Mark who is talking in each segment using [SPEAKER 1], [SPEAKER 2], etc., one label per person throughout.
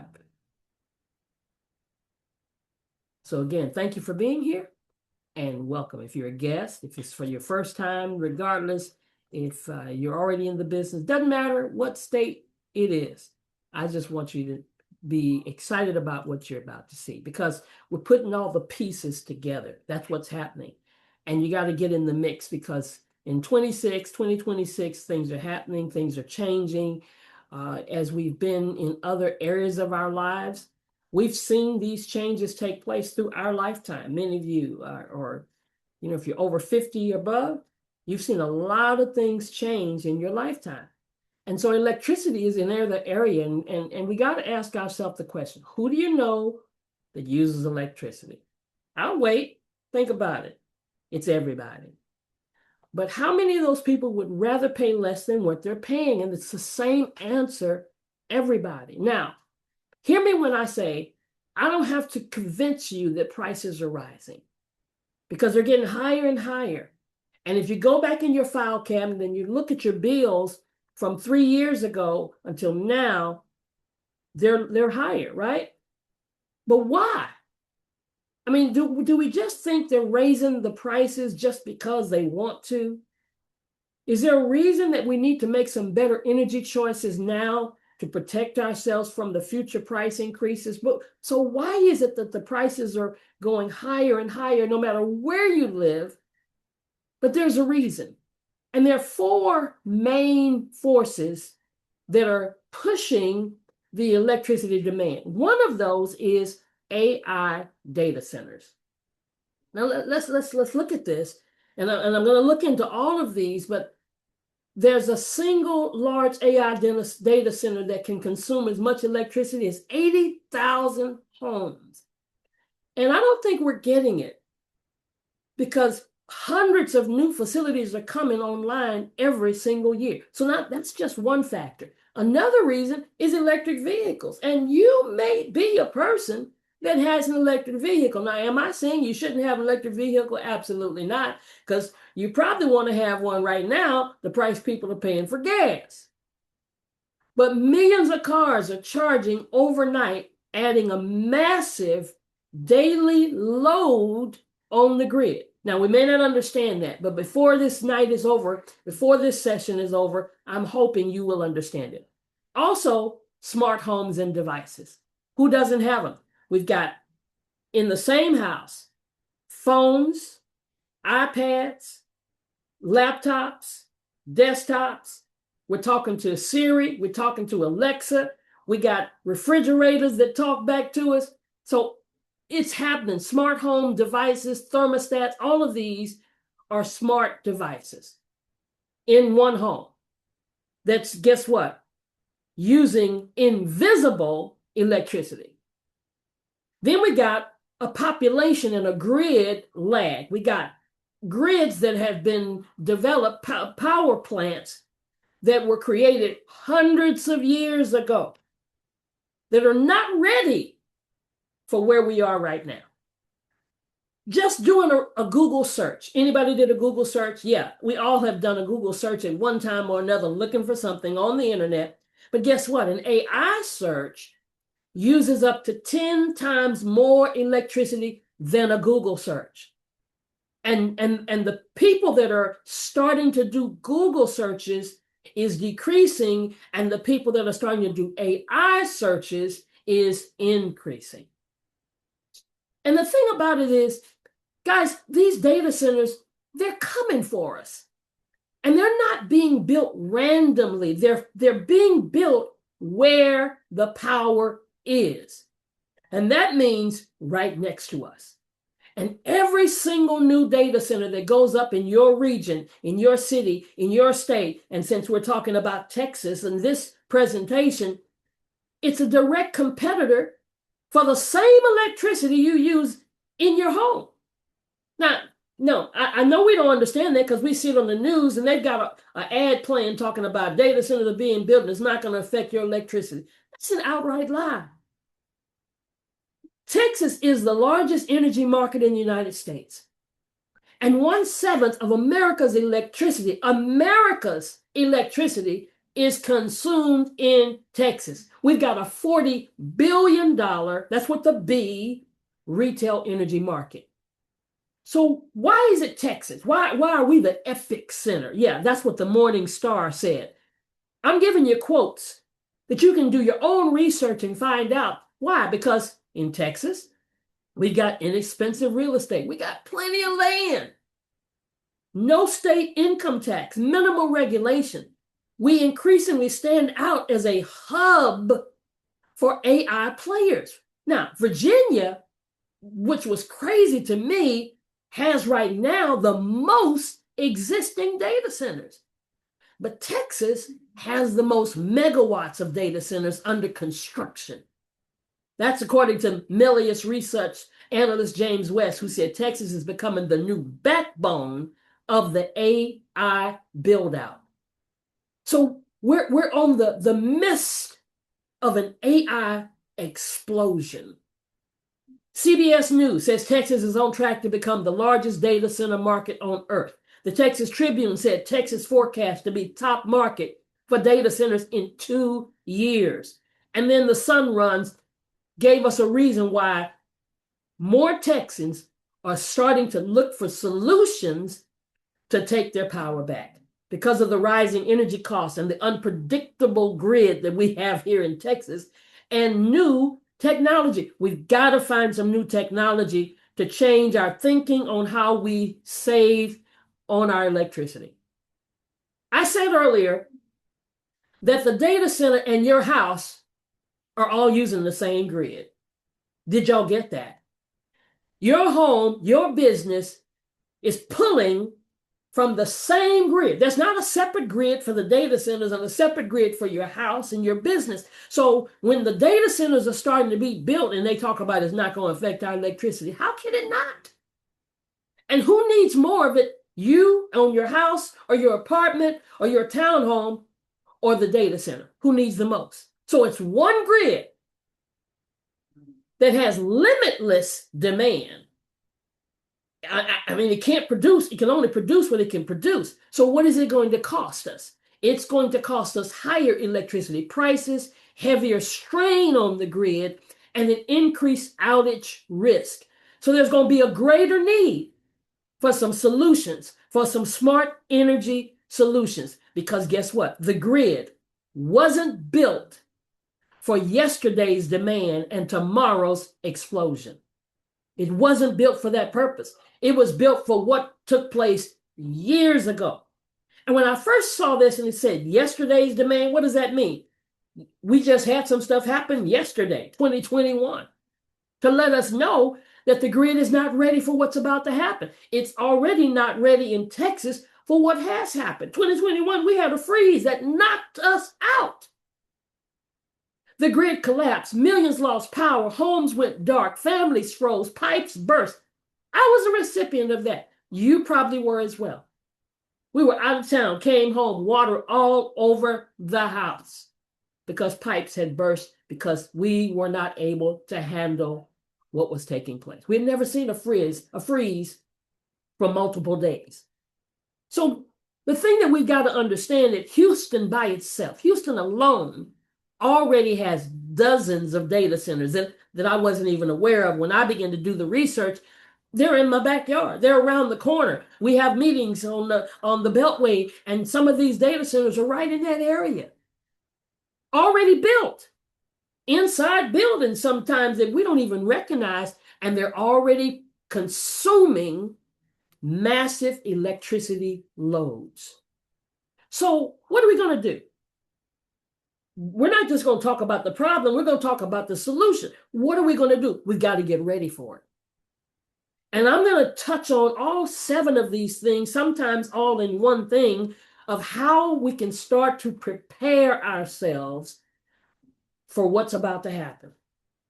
[SPEAKER 1] happen. So again, thank you for being here and welcome. If you're a guest, if it's for your first time, regardless, if you're already in the business, doesn't matter what state it is. I just want you to be excited about what you're about to see because we're putting all the pieces together. That's what's happening. And you got to get in the mix because in 2026, things are happening, things are changing. As we've been in other areas of our lives, we've seen these changes take place through our lifetime. Many of you or if you're over 50 or above, you've seen a lot of things change in your lifetime. And so electricity is in the area. And we got to ask ourselves the question, who do you know that uses electricity? I'll wait. Think about it. It's everybody. But how many of those people would rather pay less than what they're paying? And it's the same answer, everybody. Now, hear me when I say, I don't have to convince you that prices are rising because they're getting higher and higher. And if you go back in your file cabinet and you look at your bills from 3 years ago until now, they're higher, right? But why? I mean, do we just think they're raising the prices just because they want to? Is there a reason that we need to make some better energy choices now to protect ourselves from the future price increases? But so why is it that the prices are going higher and higher no matter where you live? But there's a reason. And there are 4 main forces that are pushing the electricity demand. One of those is AI data centers. Now let's look at this, and I'm going to look into all of these, but there's a single large AI data center that can consume as much electricity as 80,000 homes. And I don't think we're getting it because hundreds of new facilities are coming online every single year. So now that's just one factor. Another reason is electric vehicles. And you may be a person that has an electric vehicle. Now, am I saying you shouldn't have an electric vehicle? Absolutely not, because you probably want to have one right now, the price people are paying for gas. But millions of cars are charging overnight, adding a massive daily load on the grid. Now, we may not understand that, but before this night is over, before this session is over, I'm hoping you will understand it. Also, smart homes and devices. Who doesn't have them? We've got in the same house, phones, iPads, laptops, desktops. We're talking to Siri. We're talking to Alexa. We got refrigerators that talk back to us. So it's happening. Smart home devices, thermostats, all of these are smart devices in one home. That's, guess what? Using invisible electricity. Then we got a population and a grid lag. We got grids that have been developed, power plants that were created hundreds of years ago that are not ready for where we are right now. Just doing a Google search. Anybody did a Google search? Yeah, we all have done a Google search at one time or another looking for something on the internet. But guess what? An AI search uses up to 10 times more electricity than a Google search. And the people that are starting to do Google searches is decreasing, and the people that are starting to do AI searches is increasing. And the thing about it is, guys, these data centers, they're coming for us. And they're not being built randomly. They're being built where the power is. And that means right next to us. And every single new data center that goes up in your region, in your city, in your state, and since we're talking about Texas in this presentation, it's a direct competitor for the same electricity you use in your home. Now, no, I know we don't understand that because we see it on the news and they've got an ad playing talking about data centers are being built and it's not going to affect your electricity. That's an outright lie. Texas is the largest energy market in the United States. And 1/7 of America's electricity is consumed in Texas. We've got a $40 billion, that's what the B, retail energy market. So why is it Texas? Why are we the epic center? Yeah, that's what the Morning Star said. I'm giving you quotes that you can do your own research and find out why. Because in Texas, we got inexpensive real estate. We got plenty of land. No state income tax, minimal regulation. We increasingly stand out as a hub for AI players. Now, Virginia, which was crazy to me, has right now the most existing data centers. But Texas has the most megawatts of data centers under construction. That's according to Melius research analyst James West, who said Texas is becoming the new backbone of the AI build-out. So we're on the midst of an AI explosion. CBS News says Texas is on track to become the largest data center market on earth. The Texas Tribune said Texas forecast to be top market for data centers in 2 years. And then the Sun Runs gave us a reason why more Texans are starting to look for solutions to take their power back because of the rising energy costs and the unpredictable grid that we have here in Texas and new technology. We've got to find some new technology to change our thinking on how we save on our electricity. I said earlier that the data center and your house are all using the same grid. Did y'all get that? Your home, your business is pulling from the same grid. There's not a separate grid for the data centers and a separate grid for your house and your business. So when the data centers are starting to be built and they talk about it's not going to affect our electricity, how can it not? And who needs more of it? You on your house or your apartment or your townhome or the data center? Who needs the most? So it's one grid that has limitless demand. I mean, it can't produce, it can only produce what it can produce. So what is it going to cost us? It's going to cost us higher electricity prices, heavier strain on the grid, and an increased outage risk. So there's going to be a greater need for some solutions, for some smart energy solutions. Because guess what? The grid wasn't built for yesterday's demand and tomorrow's explosion. It wasn't built for that purpose. It was built for what took place years ago. And when I first saw this and it said yesterday's demand, what does that mean? We just had some stuff happen yesterday, 2021, to let us know that the grid is not ready for what's about to happen. It's already not ready in Texas for what has happened. 2021, we had a freeze that knocked us out. The grid collapsed, millions lost power, homes went dark, families froze, pipes burst. I was a recipient of that. You probably were as well. We were out of town, came home, water all over the house because pipes had burst because we were not able to handle what was taking place. We had never seen a freeze for multiple days. So the thing that we've got to understand that Houston by itself, Houston alone, already has dozens of data centers that I wasn't even aware of when I began to do the research. They're in my backyard. They're around the corner. We have meetings on the Beltway, and some of these data centers are right in that area. Already built. Inside buildings sometimes that we don't even recognize, and they're already consuming massive electricity loads. So what are we going to do? We're not just going to talk about the problem. We're going to talk about the solution. What are we going to do? We've got to get ready for it. And I'm going to touch on all 7 of these things, sometimes all in one thing, of how we can start to prepare ourselves for what's about to happen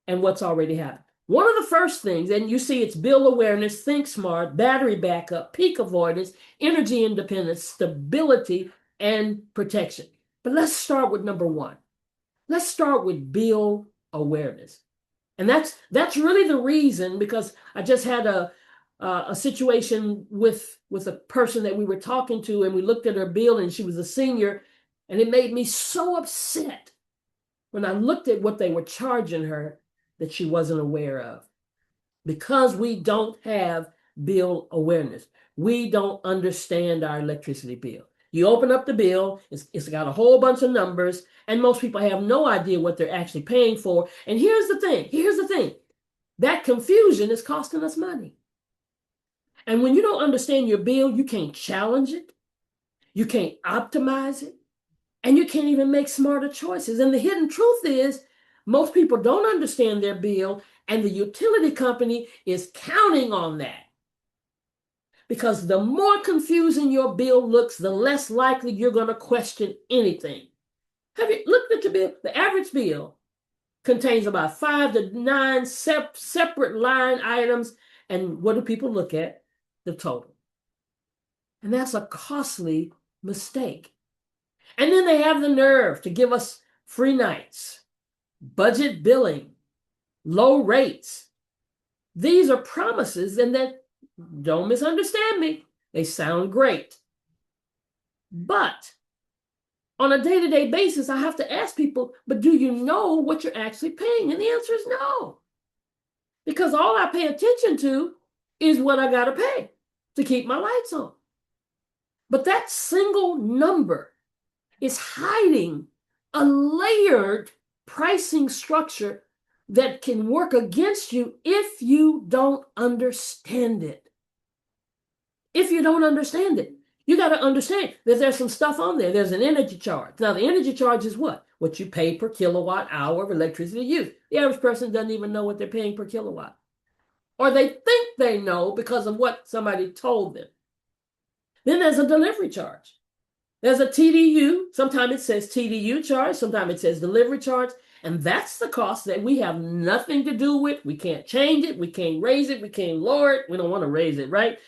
[SPEAKER 1] and what's already happened. One of the first things, and you see it's bill awareness, think smart, battery backup, peak avoidance, energy independence, stability, and protection. But let's start with number 1. Let's start with bill awareness. And that's really the reason, because I just had a situation with a person that we were talking to, and we looked at her bill and she was a senior, and it made me so upset when I looked at what they were charging her that she wasn't aware of. Because we don't have bill awareness. We don't understand our electricity bill. You open up the bill, it's got a whole bunch of numbers, and most people have no idea what they're actually paying for. And here's the thing, that confusion is costing us money. And when you don't understand your bill, you can't challenge it, you can't optimize it, and you can't even make smarter choices. And the hidden truth is, most people don't understand their bill, and the utility company is counting on that. Because the more confusing your bill looks, the less likely you're going to question anything. Have you looked at your bill? The average bill contains about 5 to 9 separate line items. And what do people look at? The total. And that's a costly mistake. And then they have the nerve to give us free nights, budget billing, low rates. These are promises, and that, don't misunderstand me, they sound great. But on a day-to-day basis, I have to ask people, but do you know what you're actually paying? And the answer is no. Because all I pay attention to is what I got to pay to keep my lights on. But that single number is hiding a layered pricing structure that can work against you if you don't understand it. If you don't understand it, you got to understand that there's some stuff on there. There's an energy charge. Now, the energy charge is what? What you pay per kilowatt hour of electricity used. The average person doesn't even know what they're paying per kilowatt. Or they think they know because of what somebody told them. Then there's a delivery charge. There's a TDU. Sometimes it says TDU charge. Sometimes it says delivery charge. And that's the cost that we have nothing to do with. We can't change it. We can't raise it. We can't lower it. We don't want to raise it, right?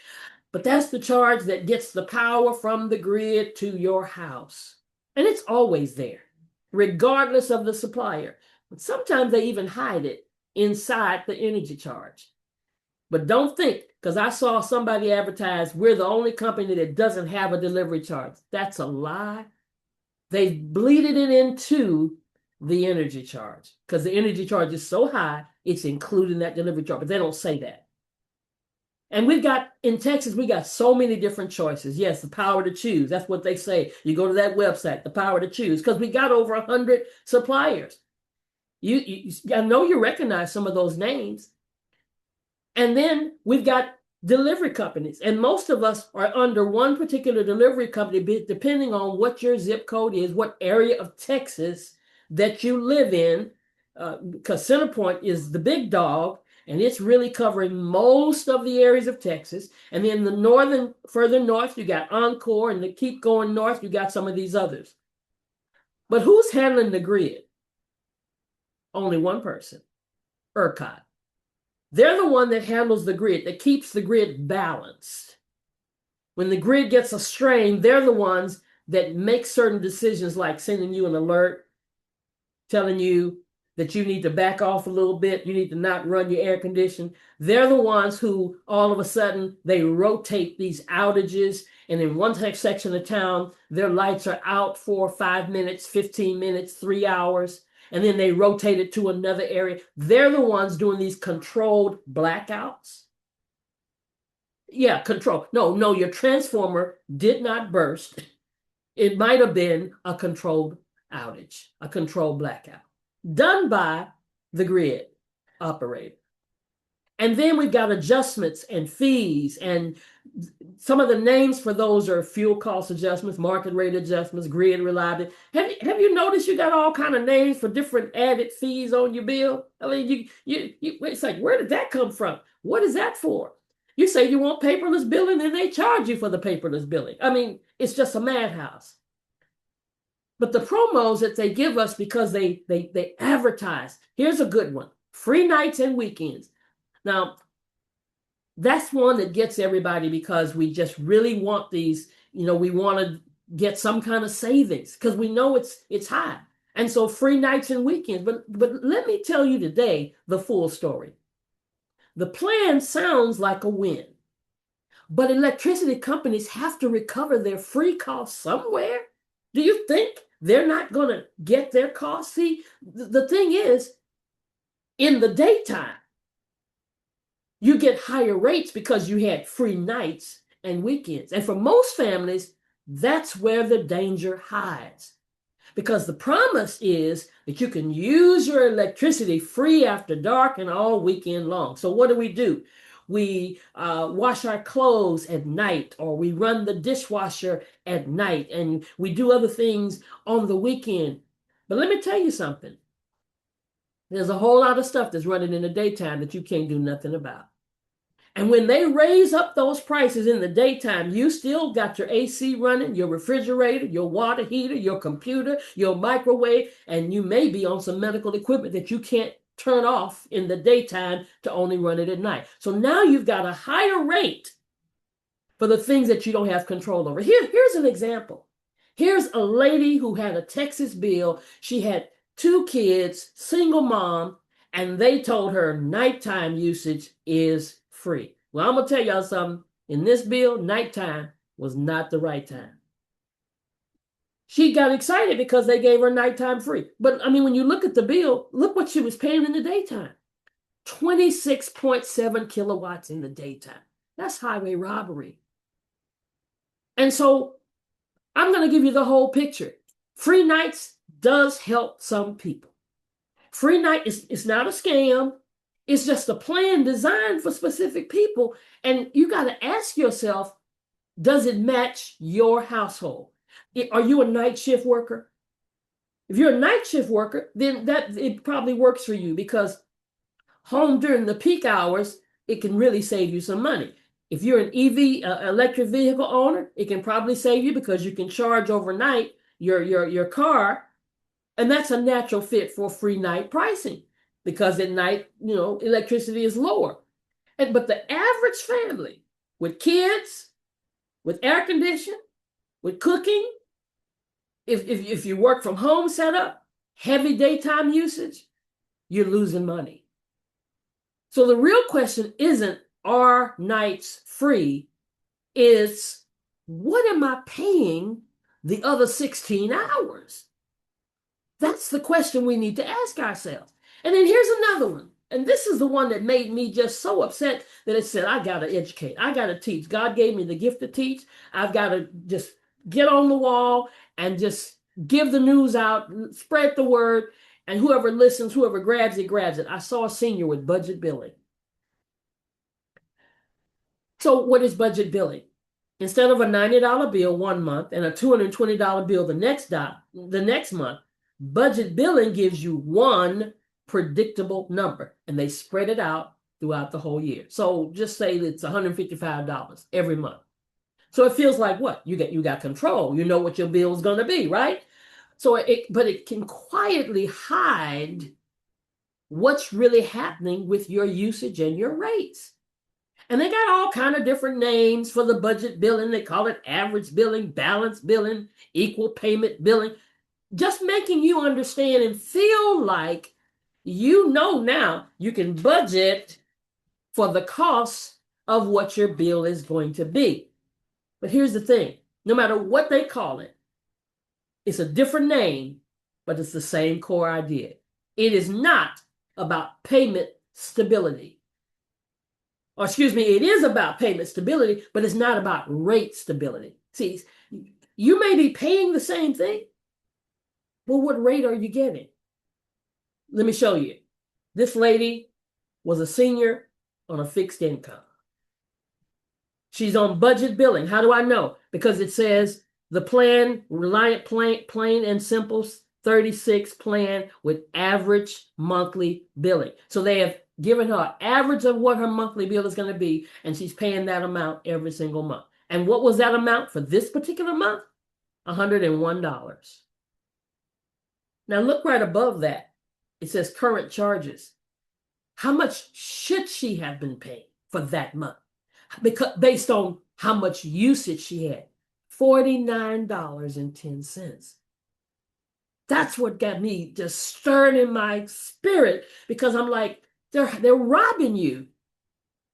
[SPEAKER 1] But that's the charge that gets the power from the grid to your house. And it's always there, regardless of the supplier. But sometimes they even hide it inside the energy charge. But don't think, because I saw somebody advertise, we're the only company that doesn't have a delivery charge. That's a lie. They bleeded it into the energy charge because the energy charge is so high, it's including that delivery charge, but they don't say that. And in Texas, we got so many different choices. Yes, the power to choose. That's what they say. You go to that website, the power to choose, because we got over 100 suppliers. I know you recognize some of those names. And then we've got delivery companies. And most of us are under one particular delivery company, depending on what your zip code is, what area of Texas that you live in, because CenterPoint is the big dog, and it's really covering most of the areas of Texas. And then further north, you got Encore, and to keep going north, you got some of these others. But who's handling the grid? Only one person, ERCOT. They're the one that handles the grid, that keeps the grid balanced. When the grid gets a strain, they're the ones that make certain decisions, like sending you an alert, telling you that you need to back off a little bit, you need to not run your air conditioning. They're the ones who, all of a sudden, they rotate these outages, and in one section of town, their lights are out for 5 minutes, 15 minutes, 3 hours, and then they rotate it to another area. They're the ones doing these controlled blackouts. Yeah, control. No, your transformer did not burst. It might have been a controlled outage, a controlled blackout, done by the grid operator. And then we've got adjustments and fees, and some of the names for those are fuel cost adjustments, market rate adjustments, grid reliability. Have you noticed you got all kind of names for different added fees on your bill? I mean, it's like, where did that come from? What is that for? You say you want paperless billing, and they charge you for the paperless billing. I mean, it's just a madhouse. But the promos that they give us, because they advertise, here's a good one: free nights and weekends. Now, that's one that gets everybody, because we just really want these, we want to get some kind of savings because we know it's high. And so free nights and weekends. But let me tell you today the full story. The plan sounds like a win, but electricity companies have to recover their free costs somewhere. Do you think they're not going to get their costs. See, the thing is, in the daytime, you get higher rates because you had free nights and weekends. And for most families, that's where the danger hides. Because the promise is that you can use your electricity free after dark and all weekend long. So what do? We wash our clothes at night, or we run the dishwasher at night, and we do other things on the weekend. But let me tell you something. There's a whole lot of stuff that's running in the daytime that you can't do nothing about. And when they raise up those prices in the daytime, you still got your AC running, your refrigerator, your water heater, your computer, your microwave, and you may be on some medical equipment that you can't turn off in the daytime to only run it at night. So now you've got a higher rate for the things that you don't have control over. Here's an example. Here's a lady who had a Texas bill. She had 2 kids, single mom, and they told her nighttime usage is free. Well, I'm going to tell y'all something. In this bill, nighttime was not the right time. She got excited because they gave her nighttime free. But I mean, when you look at the bill, look what she was paying in the daytime. 26.7 kilowatts in the daytime. That's highway robbery. And so I'm going to give you the whole picture. Free nights does help some people. Free night is not a scam. It's just a plan designed for specific people. And you got to ask yourself, does it match your household? Are you a night shift worker? If you're a night shift worker, then it probably works for you, because home during the peak hours, it can really save you some money. If you're an EV, electric vehicle owner, it can probably save you because you can charge overnight your car. And that's a natural fit for free night pricing, because at night, electricity is lower. But the average family with kids, with air conditioning, with cooking, if you work from home setup, heavy daytime usage, you're losing money. So the real question isn't, are nights free? It's, what am I paying the other 16 hours? That's the question we need to ask ourselves. And then here's another one. And this is the one that made me just so upset that it said, I got to educate. I got to teach. God gave me the gift to teach. I've got to just get on the wall and just give the news out, spread the word, and whoever listens, whoever grabs it, grabs it. I saw a senior with budget billing. So what is budget billing? Instead of a $90 bill one month and a $220 bill the next month, budget billing gives you one predictable number, and they spread it out throughout the whole year. So just say that it's $155 every month. So it feels like what? You got control. You know what your bill is going to be, right? But it can quietly hide what's really happening with your usage and your rates. And they got all kind of different names for the budget billing. They call it average billing, balance billing, equal payment billing, just making you understand and feel like now you can budget for the cost of what your bill is going to be. But here's the thing, no matter what they call it, it's a different name, but it's the same core idea. It is not about payment stability. Or excuse me, it is about payment stability, but it's not about rate stability. See, you may be paying the same thing, but what rate are you getting? Let me show you. This lady was a senior on a fixed income. She's on budget billing. How do I know? Because it says the plan, Reliant plain and simple 36 plan with average monthly billing. So they have given her an average of what her monthly bill is going to be, and she's paying that amount every single month. And what was that amount for this particular month? $101. Now look right above that. It says current charges. How much should she have been paying for that month? Because based on how much usage she had, $49.10. That's what got me just stirring in my spirit, because I'm like, they're robbing you.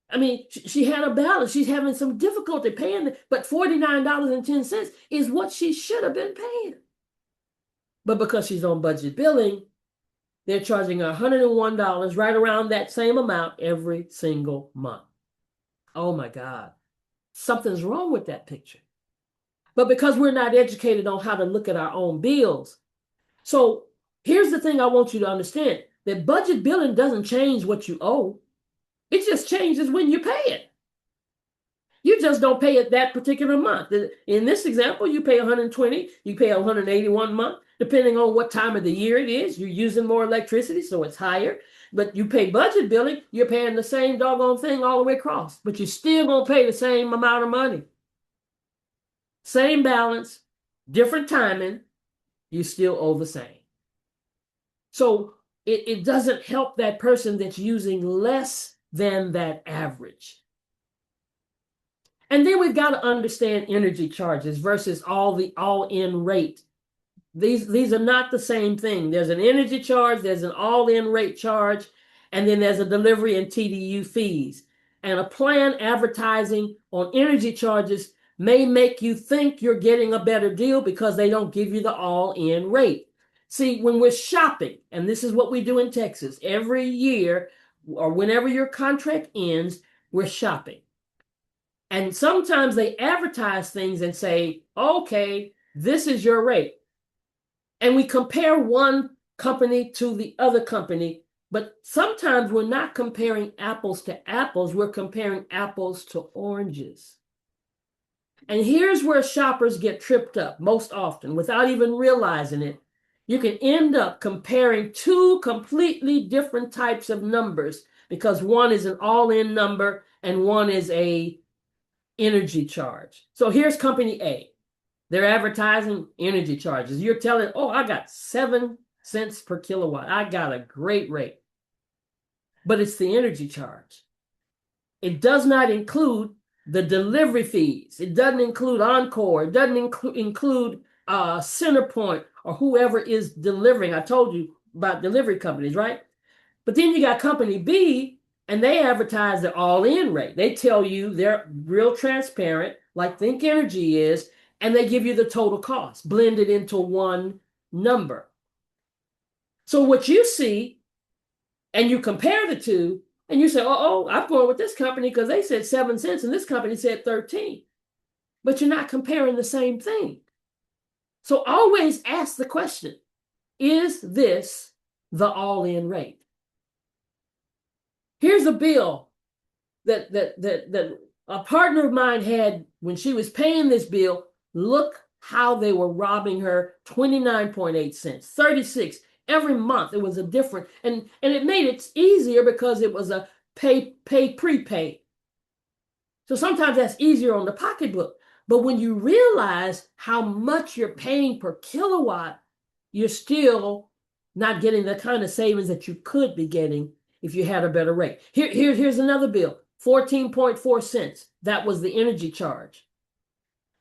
[SPEAKER 1] I mean, she had a balance. She's having some difficulty paying, but $49.10 is what she should have been paying. But because she's on budget billing, they're charging her $101, right around that same amount every single month. Oh my God. Something's wrong with that picture. But because we're not educated on how to look at our own bills. So here's the thing I want you to understand, that budget billing doesn't change what you owe. It just changes when you pay it. You just don't pay it that particular month. In this example, you pay 120, you pay 181 month, depending on what time of the year it is. You're using more electricity, so it's higher. But you pay budget billing, you're paying the same doggone thing all the way across. But you're still going to pay the same amount of money. Same balance, different timing, you still owe the same. So it doesn't help that person that's using less than that average. And then we've got to understand energy charges versus all-in rate. These are not the same thing. There's an energy charge, there's an all-in rate charge, and then there's a delivery and TDU fees. And a plan advertising on energy charges may make you think you're getting a better deal because they don't give you the all-in rate. See, when we're shopping, and this is what we do in Texas, every year or whenever your contract ends, we're shopping. And sometimes they advertise things and say, okay, this is your rate. And we compare one company to the other company, but sometimes we're not comparing apples to apples, we're comparing apples to oranges. And here's where shoppers get tripped up most often without even realizing it. You can end up comparing two completely different types of numbers because one is an all-in number and one is a energy charge. So here's company A. They're advertising energy charges. You're telling, oh, I got 7 cents per kilowatt. I got a great rate. But it's the energy charge. It does not include the delivery fees. It doesn't include Encore. It doesn't include Centerpoint or whoever is delivering. I told you about delivery companies, right? But then you got company B, and they advertise the all-in rate. They tell you they're real transparent, like Think Energy is, and they give you the total cost, blended into one number. So what you see, and you compare the two, and you say, oh, I'm going with this company because they said 7 cents, and this company said 13. But you're not comparing the same thing. So always ask the question, is this the all-in rate? Here's a bill that a partner of mine had when she was paying this bill. Look how they were robbing her. 29.8 cents, 36 every month. It was a different, and it made it easier because it was a pay prepay. So sometimes that's easier on the pocketbook. But when you realize how much you're paying per kilowatt, you're still not getting the kind of savings that you could be getting if you had a better rate. Here's another bill, 14.4 cents. That was the energy charge.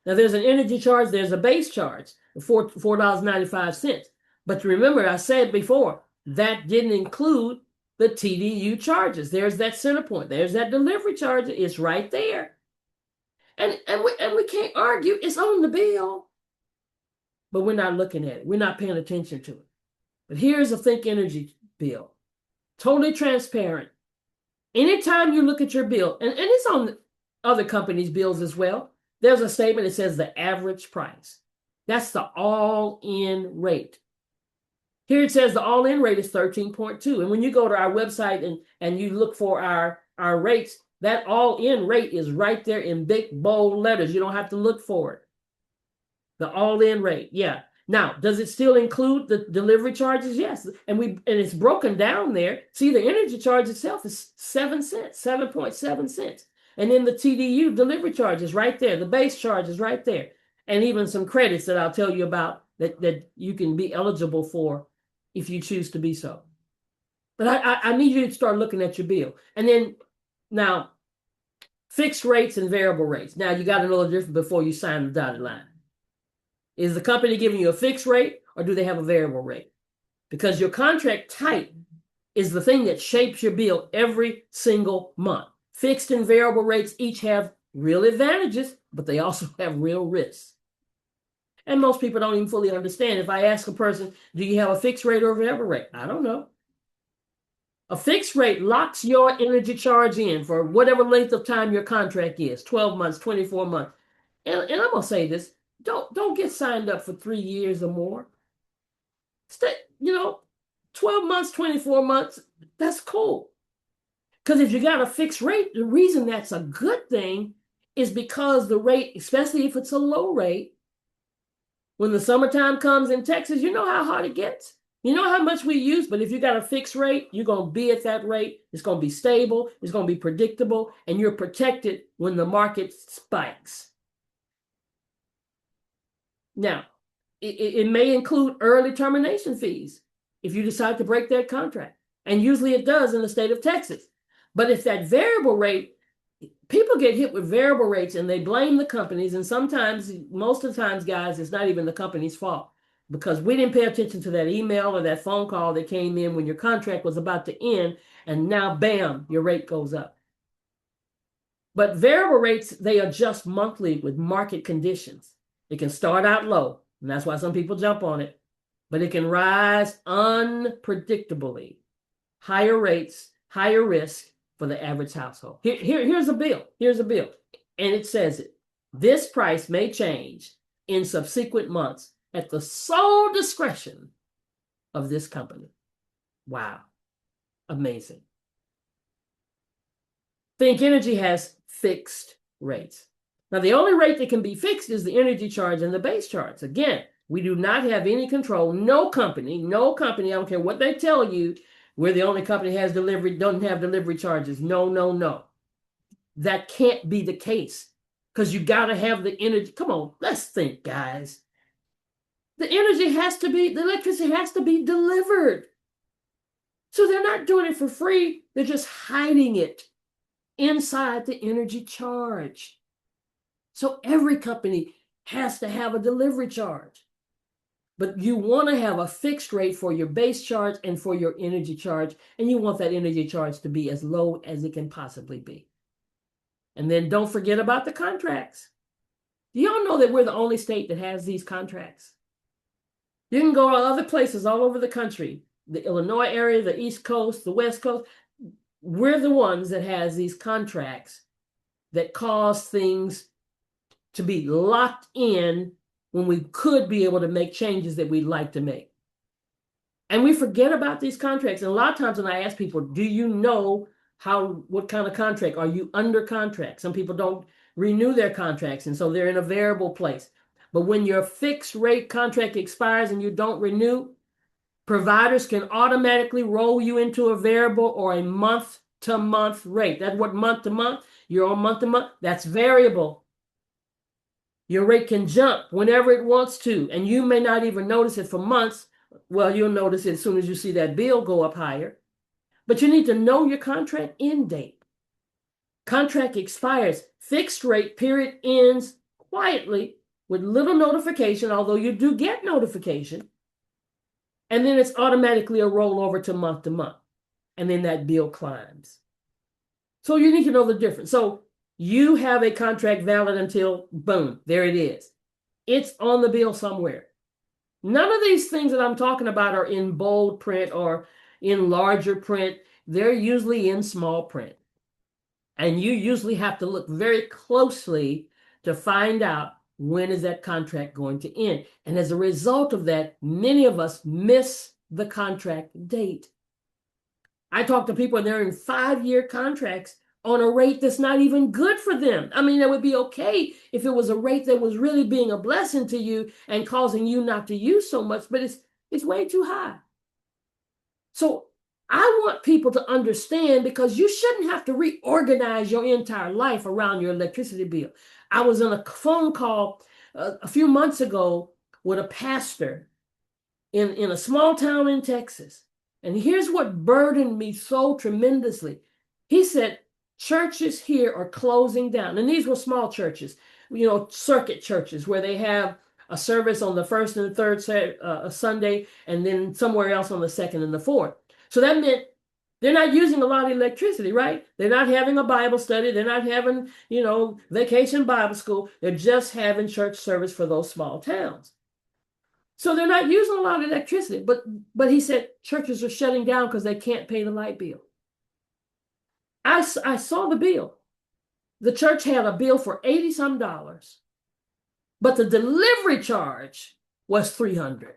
[SPEAKER 1] Now there's an energy charge, there's a base charge, $4.95. But remember, I said before, that didn't include the TDU charges. There's that Centerpoint, there's that delivery charge, it's right there. And we can't argue, it's on the bill. But we're not looking at it, we're not paying attention to it. But here's a Think Energy bill. Totally transparent. Anytime you look at your bill, and it's on other companies' bills as well, there's a statement that says the average price. That's the all-in rate. Here it says the all-in rate is 13.2. And when you go to our website and you look for our rates, that all-in rate is right there in big, bold letters. You don't have to look for it. The all-in rate, yeah. Now, does it still include the delivery charges? Yes. And it's broken down there. See, the energy charge itself is 7 cents, 7.7 cents. And then the TDU delivery charge is right there. The base charge is right there. And even some credits that I'll tell you about that you can be eligible for if you choose to be so. But I need you to start looking at your bill. And then now, fixed rates and variable rates. Now, you got to know the difference before you sign the dotted line. Is the company giving you a fixed rate or do they have a variable rate? Because your contract type is the thing that shapes your bill every single month. Fixed and variable rates each have real advantages, but they also have real risks. And most people don't even fully understand. If I ask a person, do you have a fixed rate or a variable rate? I don't know. A fixed rate locks your energy charge in for whatever length of time your contract is, 12 months, 24 months. And I'm gonna say this, don't get signed up for 3 years or more. Stay, 12 months, 24 months, that's cool. Because if you got a fixed rate, the reason that's a good thing is because the rate, especially if it's a low rate, when the summertime comes in Texas, you know how hard it gets. You know how much we use, but if you got a fixed rate, you're going to be at that rate. It's going to be stable. It's going to be predictable, and you're protected when the market spikes. Now, it may include early termination fees if you decide to break that contract. And usually it does in the state of Texas. But if that variable rate, people get hit with variable rates and they blame the companies. And sometimes, most of the times, guys, it's not even the company's fault because we didn't pay attention to that email or that phone call that came in when your contract was about to end. And now, bam, your rate goes up. But variable rates, they adjust monthly with market conditions. It can start out low, and that's why some people jump on it, but it can rise unpredictably. Higher rates, higher risk for the average household. Here's a bill. Here's a bill. And it says it. This price may change in subsequent months at the sole discretion of this company. Wow. Amazing. Think Energy has fixed rates. Now, the only rate that can be fixed is the energy charge and the base charge. Again, we do not have any control. No company, I don't care what they tell you, we're the only company has delivery, doesn't have delivery charges. No. That can't be the case because you got to have the energy. Come on, let's think, guys. The electricity has to be delivered. So they're not doing it for free. They're just hiding it inside the energy charge. So every company has to have a delivery charge. But you want to have a fixed rate for your base charge and for your energy charge. And you want that energy charge to be as low as it can possibly be. And then don't forget about the contracts. Do y'all know that we're the only state that has these contracts? You can go to other places all over the country, the Illinois area, the East Coast, the West Coast. We're the ones that has these contracts that cause things to be locked in when we could be able to make changes that we'd like to make. And we forget about these contracts. And a lot of times when I ask people, do you know what kind of contract? Are you under contract? Some people don't renew their contracts, and so they're in a variable place. But when your fixed rate contract expires and you don't renew, providers can automatically roll you into a variable or a month-to-month rate. That's what month-to-month, you're on month-to-month, that's variable. Your rate can jump whenever it wants to, and you may not even notice it for months. Well, you'll notice it as soon as you see that bill go up higher. But you need to know your contract end date. Contract expires. Fixed rate period ends quietly with little notification, although you do get notification. And then it's automatically a rollover to month. And then that bill climbs. So you need to know the difference. So you have a contract valid until, boom, there it is. It's on the bill somewhere. None of these things that I'm talking about are in bold print or in larger print. They're usually in small print. And you usually have to look very closely to find out when is that contract going to end. And as a result of that, many of us miss the contract date. I talk to people and they're in 5-year contracts on a rate that's not even good for them. I mean, it would be okay if it was a rate that was really being a blessing to you and causing you not to use so much, but it's way too high. So I want people to understand, because you shouldn't have to reorganize your entire life around your electricity bill. I was on a phone call a few months ago with a pastor in a small town in Texas. And here's what burdened me so tremendously. He said, churches here are closing down. And these were small churches, circuit churches where they have a service on the first and the third Sunday, and then somewhere else on the second and the fourth. So that meant They're not using a lot of electricity, right? They're not having a Bible study. They're not having, vacation Bible school. They're just having church service for those small towns. So they're not using a lot of electricity. But he said churches are shutting down because they can't pay the light bill. I saw the bill. The church had a bill for $80 some, but the delivery charge was $300.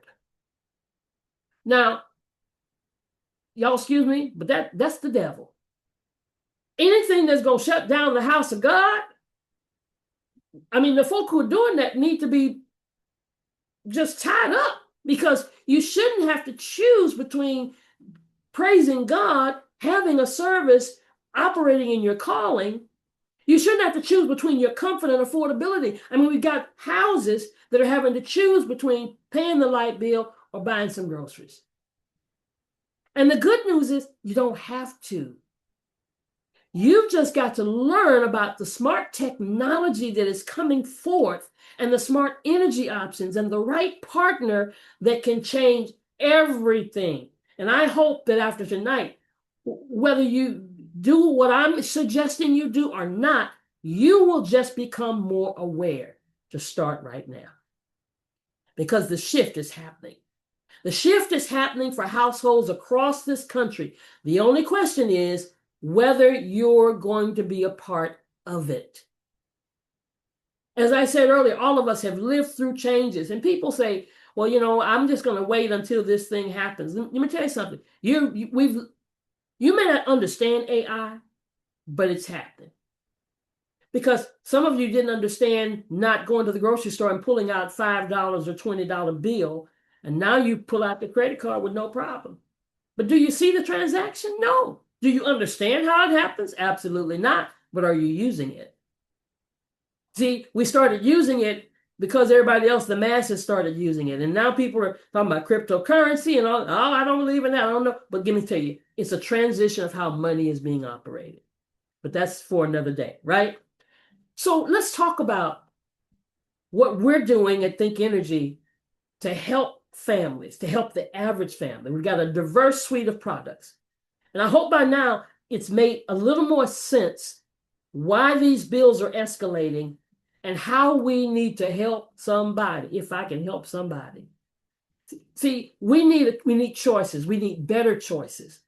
[SPEAKER 1] Now, y'all excuse me, but that's the devil. Anything that's going to shut down the house of God, I mean, the folk who are doing that need to be just tied up, because you shouldn't have to choose between praising God, having a service, operating in your calling. You shouldn't have to choose between your comfort and affordability. I mean, we've got houses that are having to choose between paying the light bill or buying some groceries. And the good news is you don't have to. You've just got to learn about the smart technology that is coming forth and the smart energy options and the right partner that can change everything. And I hope that after tonight, whether you do what I'm suggesting you do or not, you will just become more aware to start right now. Because the shift is happening. The shift is happening for households across this country. The only question is whether you're going to be a part of it. As I said earlier, all of us have lived through changes, and people say, well, I'm just going to wait until this thing happens. Let me tell you something. You may not understand AI, but it's happening. Because some of you didn't understand not going to the grocery store and pulling out $5 or $20 bill, and now you pull out the credit card with no problem. But do you see the transaction? No. Do you understand how it happens? Absolutely not. But are you using it? See, we started using it because everybody else, the masses, started using it. And now people are talking about cryptocurrency and all. Oh, I don't believe in that. I don't know. But let me tell you, it's a transition of how money is being operated. But that's for another day, right? So let's talk about what we're doing at Think Energy to help families, to help the average family. We've got a diverse suite of products. And I hope by now it's made a little more sense why these bills are escalating and how we need to help somebody, if I can help somebody. See, we need choices. We need better choices.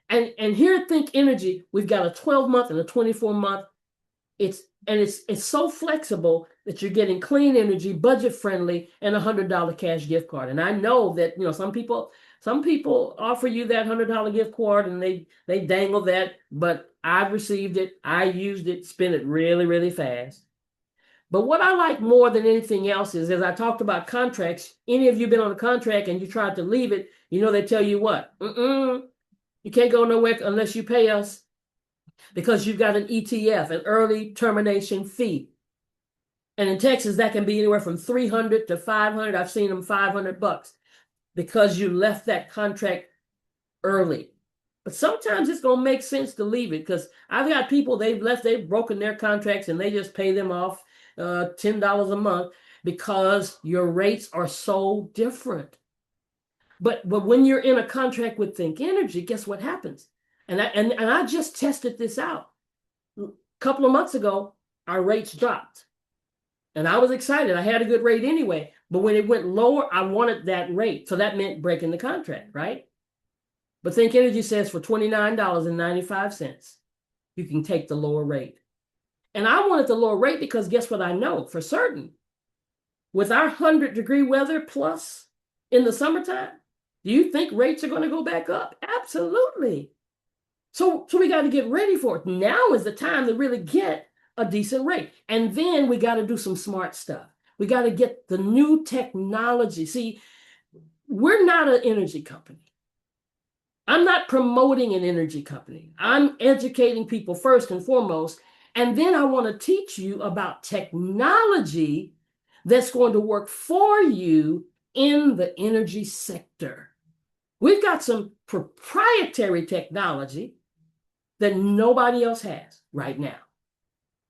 [SPEAKER 1] And here at Think Energy, we've got a 12-month and a 24-month. It's so flexible that you're getting clean energy, budget friendly, and $100 cash gift card. And I know that some people offer you that $100 gift card and they dangle that, but I've received it, I used it, spent it really, really fast. But what I like more than anything else is, as I talked about contracts, any of you been on a contract and you tried to leave it, they tell you what? You can't go nowhere unless you pay us, because you've got an ETF, an early termination fee. And in Texas, that can be anywhere from $300 to $500. I've seen them $500 because you left that contract early. But sometimes it's going to make sense to leave it, because I've got people, they've broken their contracts and they just pay them off $10 a month because your rates are so different. But when you're in a contract with Think Energy, guess what happens? And I just tested this out. A couple of months ago, our rates dropped. And I was excited. I had a good rate anyway. But when it went lower, I wanted that rate. So that meant breaking the contract, right? But Think Energy says for $29.95, you can take the lower rate. And I wanted the lower rate because guess what I know for certain? With our 100-degree weather plus in the summertime, do you think rates are going to go back up? Absolutely. So we got to get ready for it. Now is the time to really get a decent rate. And then we got to do some smart stuff. We got to get the new technology. See, we're not an energy company. I'm not promoting an energy company. I'm educating people first and foremost. And then I want to teach you about technology that's going to work for you in the energy sector. We've got some proprietary technology that nobody else has right now.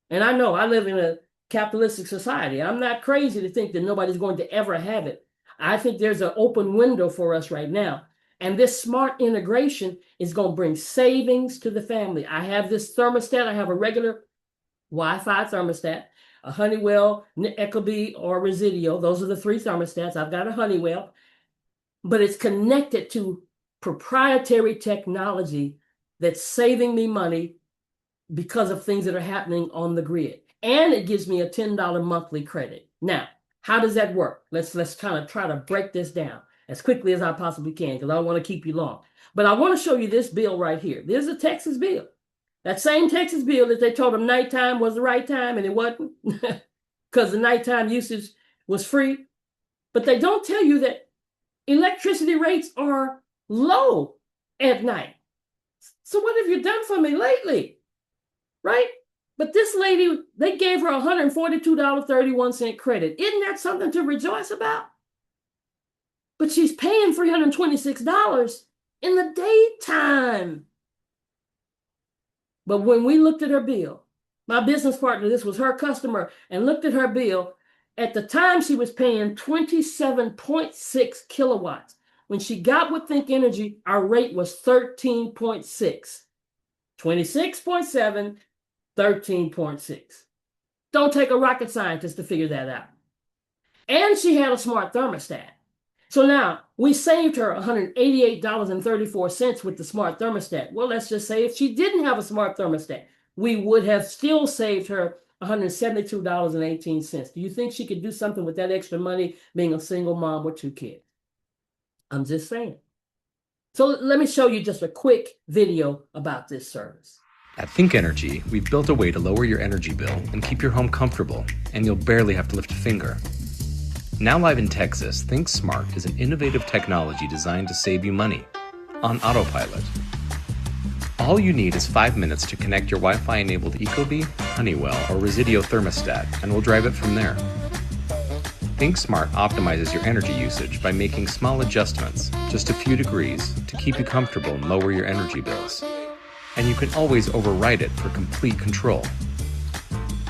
[SPEAKER 1] And I know I live in a capitalistic society. I'm not crazy to think that nobody's going to ever have it. I think there's an open window for us right now. And this smart integration is going to bring savings to the family. I have this thermostat. I have a regular Wi-Fi thermostat, a Honeywell, Ecobee, or Resideo. Those are the three thermostats. I've got a Honeywell, but it's connected to proprietary technology that's saving me money because of things that are happening on the grid. And it gives me a $10 monthly credit. Now, how does that work? Let's kind of try to break this down as quickly as I possibly can, because I don't want to keep you long. But I want to show you this bill right here. This is a Texas bill. That same Texas bill that they told them nighttime was the right time, and it wasn't, because the nighttime usage was free. But they don't tell you that electricity rates are low at night. So what have you done for me lately? Right? But this lady, they gave her $142.31 credit. Isn't that something to rejoice about? But she's paying $326 in the daytime. But when we looked at her bill, my business partner, this was her customer, and looked at her bill, at the time she was paying 27.6 kilowatts. When she got with Think Energy, our rate was 13.6. 26.7, 13.6. Don't take a rocket scientist to figure that out. And she had a smart thermostat. So now we saved her $188.34 with the smart thermostat. Well, let's just say if she didn't have a smart thermostat, we would have still saved her $172.18. Do you think she could do something with that extra money being a single mom with 2 kids? I'm just saying. So let me show you just a quick video about this service.
[SPEAKER 2] At Think Energy, we've built a way to lower your energy bill and keep your home comfortable, and you'll barely have to lift a finger. Now live in Texas, Think Smart is an innovative technology designed to save you money on autopilot. All you need is 5 minutes to connect your Wi-Fi enabled Ecobee, Honeywell, or Resideo thermostat, and we'll drive it from there. Think Smart optimizes your energy usage by making small adjustments, just a few degrees, to keep you comfortable and lower your energy bills. And you can always override it for complete control.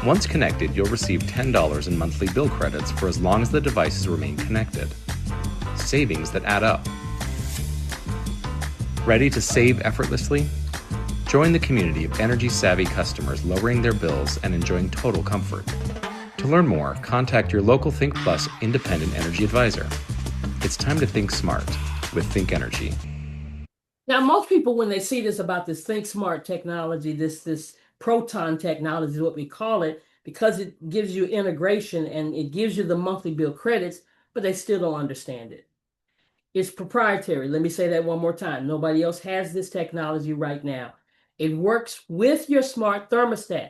[SPEAKER 2] Once connected, you'll receive $10 in monthly bill credits for as long as the devices remain connected. Savings that add up. Ready to save effortlessly? Join the community of energy-savvy customers lowering their bills and enjoying total comfort. To learn more, contact your local Think Plus independent energy advisor. It's time to think smart with Think Energy.
[SPEAKER 1] Now, most people, when they see this about this Think Smart technology, this proton technology is what we call it, because it gives you integration and it gives you the monthly bill credits, but they still don't understand it. It's proprietary. Let me say that one more time. Nobody else has this technology right now. It works with your smart thermostat,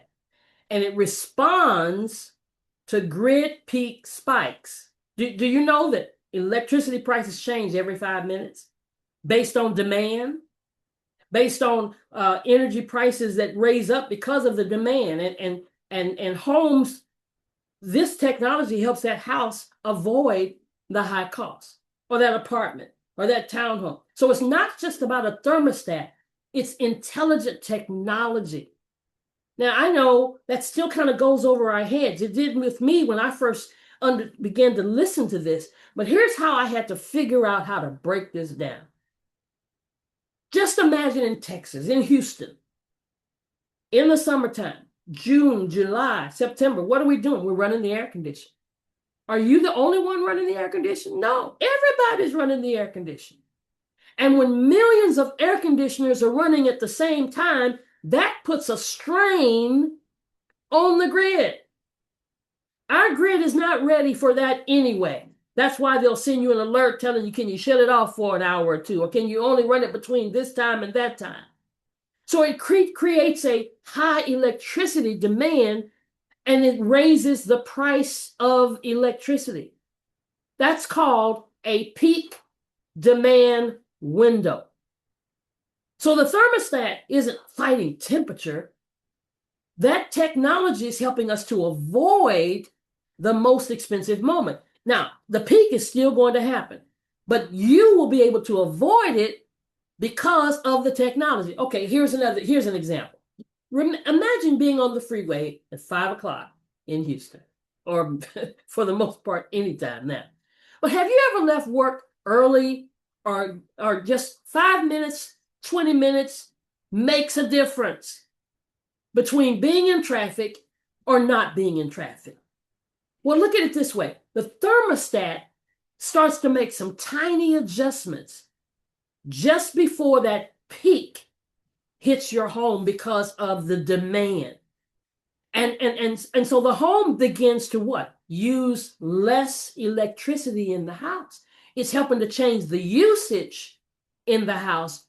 [SPEAKER 1] and it responds to grid peak spikes. Do you know that electricity prices change every 5 minutes based on demand, based on energy prices that raise up because of the demand, and homes? This technology helps that house avoid the high cost, or that apartment, or that townhome. So it's not just about a thermostat, it's intelligent technology. Now, I know that still kind of goes over our heads. It did with me when I first began to listen to this, but here's how I had to figure out how to break this down. Just imagine in Texas, in Houston, in the summertime, June, July, September, what are we doing? We're running the air conditioner. Are you the only one running the air conditioner? No, everybody's running the air conditioner. And when millions of air conditioners are running at the same time, that puts a strain on the grid. Our grid is not ready for that anyway. That's why they'll send you an alert telling you, can you shut it off for an hour or two? Or can you only run it between this time and that time? So it creates a high electricity demand, and it raises the price of electricity. That's called a peak demand window. So the thermostat isn't fighting temperature. That technology is helping us to avoid the most expensive moment. Now, the peak is still going to happen, but you will be able to avoid it because of the technology. Okay, here's an example. Imagine being on the freeway at 5 o'clock in Houston, or for the most part, anytime now. But have you ever left work early or just 5 minutes, 20 minutes makes a difference between being in traffic or not being in traffic. Well, look at it this way. The thermostat starts to make some tiny adjustments just before that peak hits your home because of the demand. And so the home begins to what? Use less electricity in the house. It's helping to change the usage in the house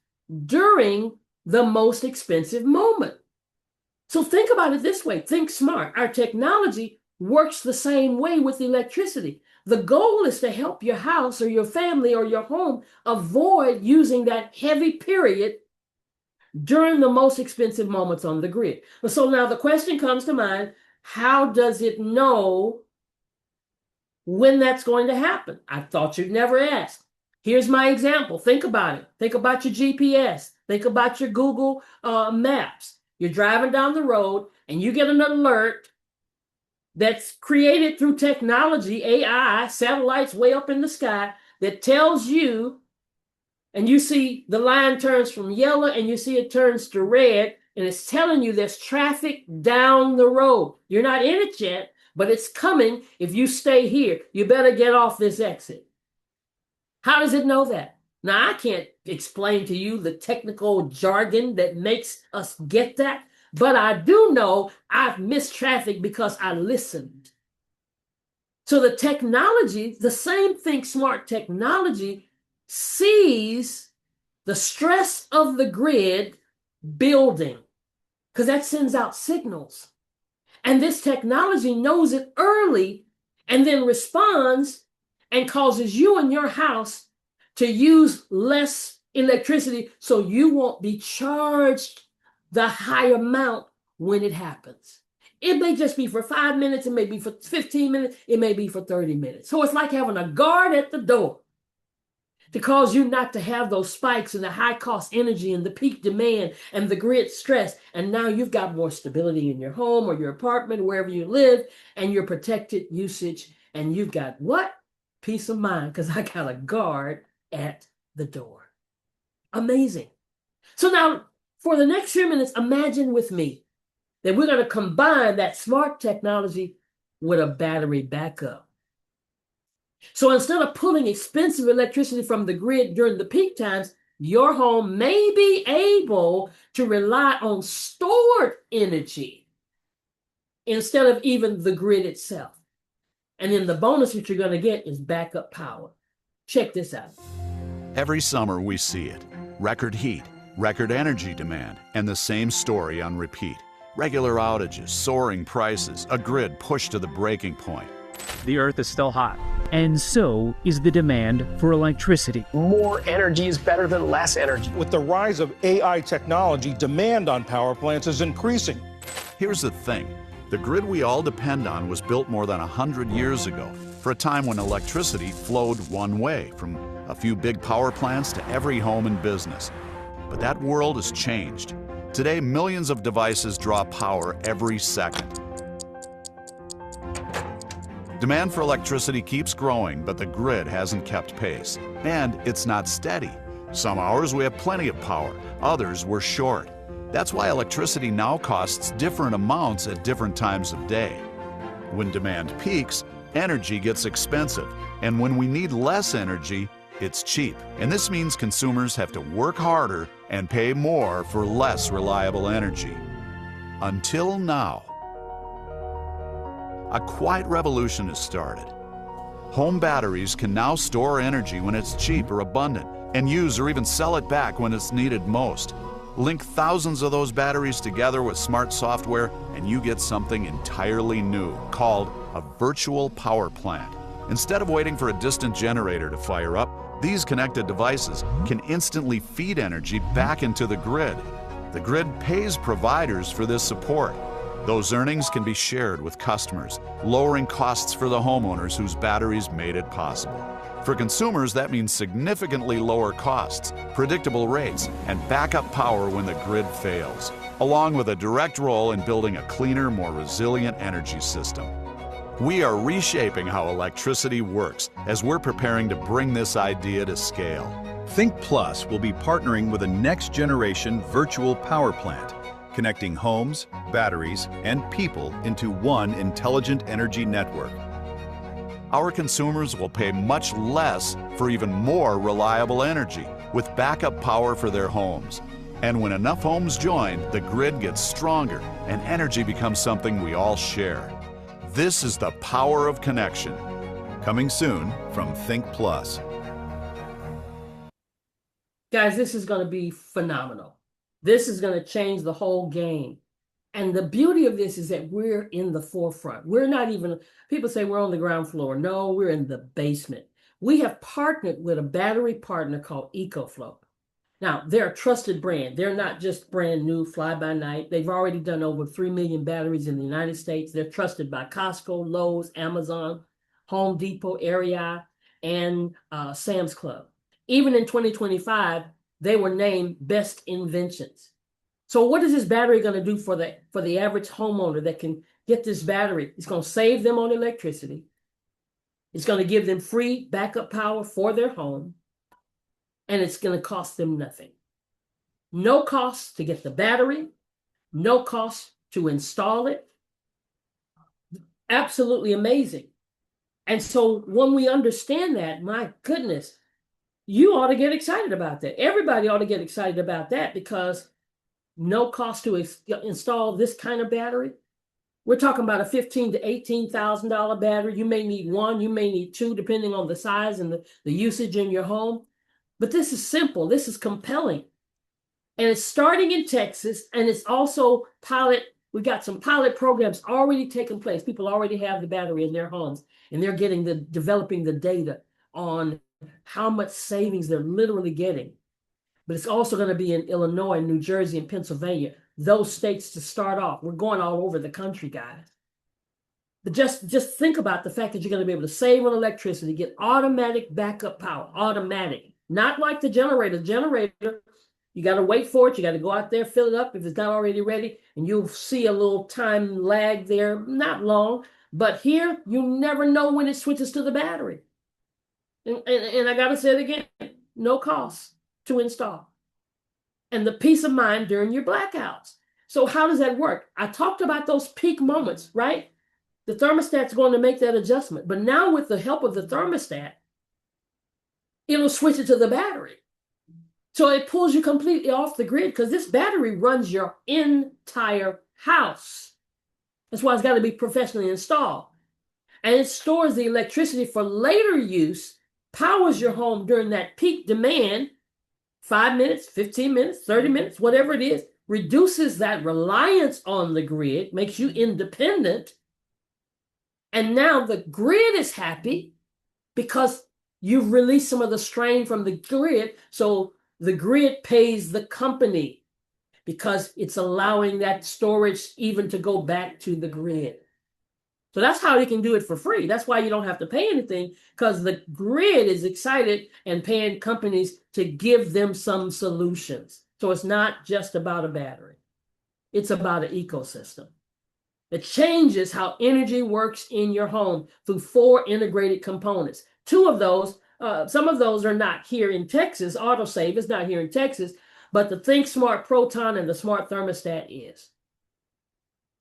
[SPEAKER 1] during the most expensive moment. So think about it this way. Think smart. Our technology works the same way with electricity. The goal is to help your house or your family or your home avoid using that heavy period during the most expensive moments on the grid. So now the question comes to mind, how does it know when that's going to happen? I thought you'd never ask. Here's my example. Think about it. Think about your GPS. Think about your Google Maps. You're driving down the road and you get an alert that's created through technology, AI, satellites way up in the sky, that tells you, and you see the line turns from yellow and you see it turns to red, and it's telling you there's traffic down the road. You're not in it yet, but it's coming. If you stay here, you better get off this exit. How does it know that? Now, I can't explain to you the technical jargon that makes us get that, but I do know I've missed traffic because I listened. So the technology, the same Think Smart technology, sees the stress of the grid building, because that sends out signals. And this technology knows it early and then responds and causes you and your house to use less electricity so you won't be charged the high amount when it happens. It may just be for 5 minutes, it may be for 15 minutes, it may be for 30 minutes. So it's like having a guard at the door to cause you not to have those spikes and the high cost energy and the peak demand and the grid stress. And now you've got more stability in your home or your apartment, wherever you live, and your protected usage. And you've got what? Peace of mind, because I got a guard at the door. Amazing. So now, for the next few minutes, imagine with me that we're going to combine that smart technology with a battery backup. So instead of pulling expensive electricity from the grid during the peak times, your home may be able to rely on stored energy instead of even the grid itself. And then the bonus that you're going to get is backup power. Check this out.
[SPEAKER 3] Every summer we see it. Record heat, record energy demand, and the same story on repeat. Regular outages, soaring prices, a grid pushed to the breaking point.
[SPEAKER 4] The Earth is still hot, and so is the demand for electricity.
[SPEAKER 5] More energy is better than less energy.
[SPEAKER 6] With the rise of AI technology, demand on power plants is increasing.
[SPEAKER 3] Here's the thing. The grid we all depend on was built more than 100 years ago, for a time when electricity flowed one way, from a few big power plants to every home and business. But that world has changed. Today, millions of devices draw power every second. Demand for electricity keeps growing, but the grid hasn't kept pace. And it's not steady. Some hours we have plenty of power, others we're short. That's why electricity now costs different amounts at different times of day. When demand peaks, energy gets expensive, and when we need less energy, it's cheap. And this means consumers have to work harder and pay more for less reliable energy. Until now. A quiet revolution has started. Home batteries can now store energy when it's cheap or abundant, and use or even sell it back when it's needed most. Link thousands of those batteries together with smart software, and you get something entirely new called a virtual power plant. Instead of waiting for a distant generator to fire up, these connected devices can instantly feed energy back into the grid. The grid pays providers for this support. Those earnings can be shared with customers, lowering costs for the homeowners whose batteries made it possible. For consumers, that means significantly lower costs, predictable rates, and backup power when the grid fails, along with a direct role in building a cleaner, more resilient energy system. We are reshaping how electricity works as we're preparing to bring this idea to scale.
[SPEAKER 7] Think Plus will be partnering with a next-generation virtual power plant, connecting homes, batteries, and people into one intelligent energy network.
[SPEAKER 3] Our consumers will pay much less for even more reliable energy with backup power for their homes. And when enough homes join, the grid gets stronger and energy becomes something we all share. This is the power of connection.
[SPEAKER 7] Coming soon from Think Plus.
[SPEAKER 1] Guys, this is going to be phenomenal. This is going to change the whole game. And the beauty of this is that we're in the forefront. We're not even, people say we're on the ground floor. No, we're in the basement. We have partnered with a battery partner called EcoFlow. Now, they're a trusted brand. They're not just brand new, fly-by-night. They've already done over 3 million batteries in the United States. They're trusted by Costco, Lowe's, Amazon, Home Depot, REI, and Sam's Club. Even in 2025, they were named best inventions. So what is this battery going to do for the average homeowner that can get this battery? It's going to save them on electricity. It's going to give them free backup power for their home. And it's going to cost them nothing. No cost to get the battery. No cost to install it. Absolutely amazing. And so when we understand that, my goodness, you ought to get excited about that. Everybody ought to get excited about that, because no cost to install this kind of battery. We're talking about a $15,000 to $18,000 battery. You may need one, you may need two, depending on the size and the usage in your home. But this is simple. This is compelling. And it's starting in Texas, and it's also pilot. We got some pilot programs already taking place. People already have the battery in their homes, and they're developing the data on how much savings they're literally getting. But it's also going to be in Illinois, New Jersey, and Pennsylvania, those states to start off. We're going all over the country, guys. But just think about the fact that you're going to be able to save on electricity, get automatic backup power, automatic. Not like the generator. Generator, you got to wait for it. You got to go out there, fill it up if it's not already ready, and you'll see a little time lag there, not long. But here, you never know when it switches to the battery. And I got to say it again, no cost to install. And the peace of mind during your blackouts. So how does that work? I talked about those peak moments, right? The thermostat's going to make that adjustment. But now with the help of the thermostat, it'll switch it to the battery. So it pulls you completely off the grid, because this battery runs your entire house. That's why it's got to be professionally installed. And it stores the electricity for later use, powers your home during that peak demand, 5 minutes, 15 minutes, 30 minutes, whatever it is, reduces that reliance on the grid, makes you independent. And now the grid is happy because you've released some of the strain from the grid. So the grid pays the company because it's allowing that storage even to go back to the grid. So that's how you can do it for free. That's why you don't have to pay anything, because the grid is excited and paying companies to give them some solutions. So it's not just about a battery. It's about an ecosystem. It changes how energy works in your home through 4 integrated components. 2 of those, some of those are not here in Texas. AutoSave is not here in Texas, but the Think Smart Proton and the Smart Thermostat is.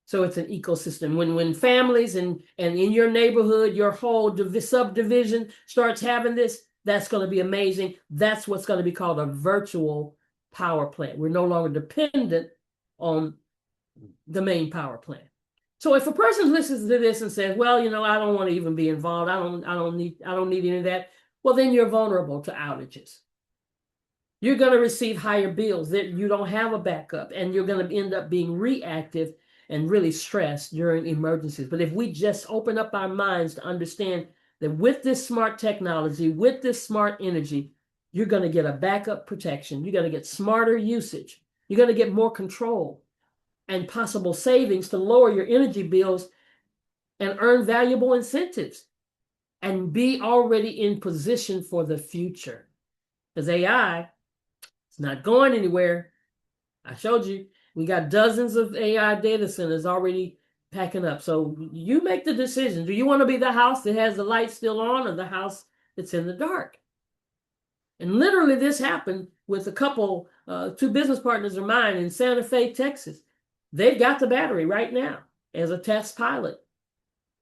[SPEAKER 1] So it's an ecosystem. When families and in your neighborhood, your whole subdivision starts having this, that's going to be amazing. That's what's going to be called a virtual power plant. We're no longer dependent on the main power plant. So if a person listens to this and says, well, I don't want to even be involved, I don't need any of that, well, then you're vulnerable to outages. You're going to receive higher bills, that you don't have a backup, and you're going to end up being reactive and really stressed during emergencies. But if we just open up our minds to understand that with this smart technology, with this smart energy, you're going to get a backup protection. You're going to get smarter usage. You're going to get more control and possible savings to lower your energy bills and earn valuable incentives and be already in position for the future. Because AI, it's not going anywhere. I showed you. We got dozens of AI data centers already packing up. So you make the decision. Do you want to be the house that has the light still on, or the house that's in the dark? And literally this happened with a couple, two business partners of mine in Santa Fe, Texas. They've got the battery right now as a test pilot.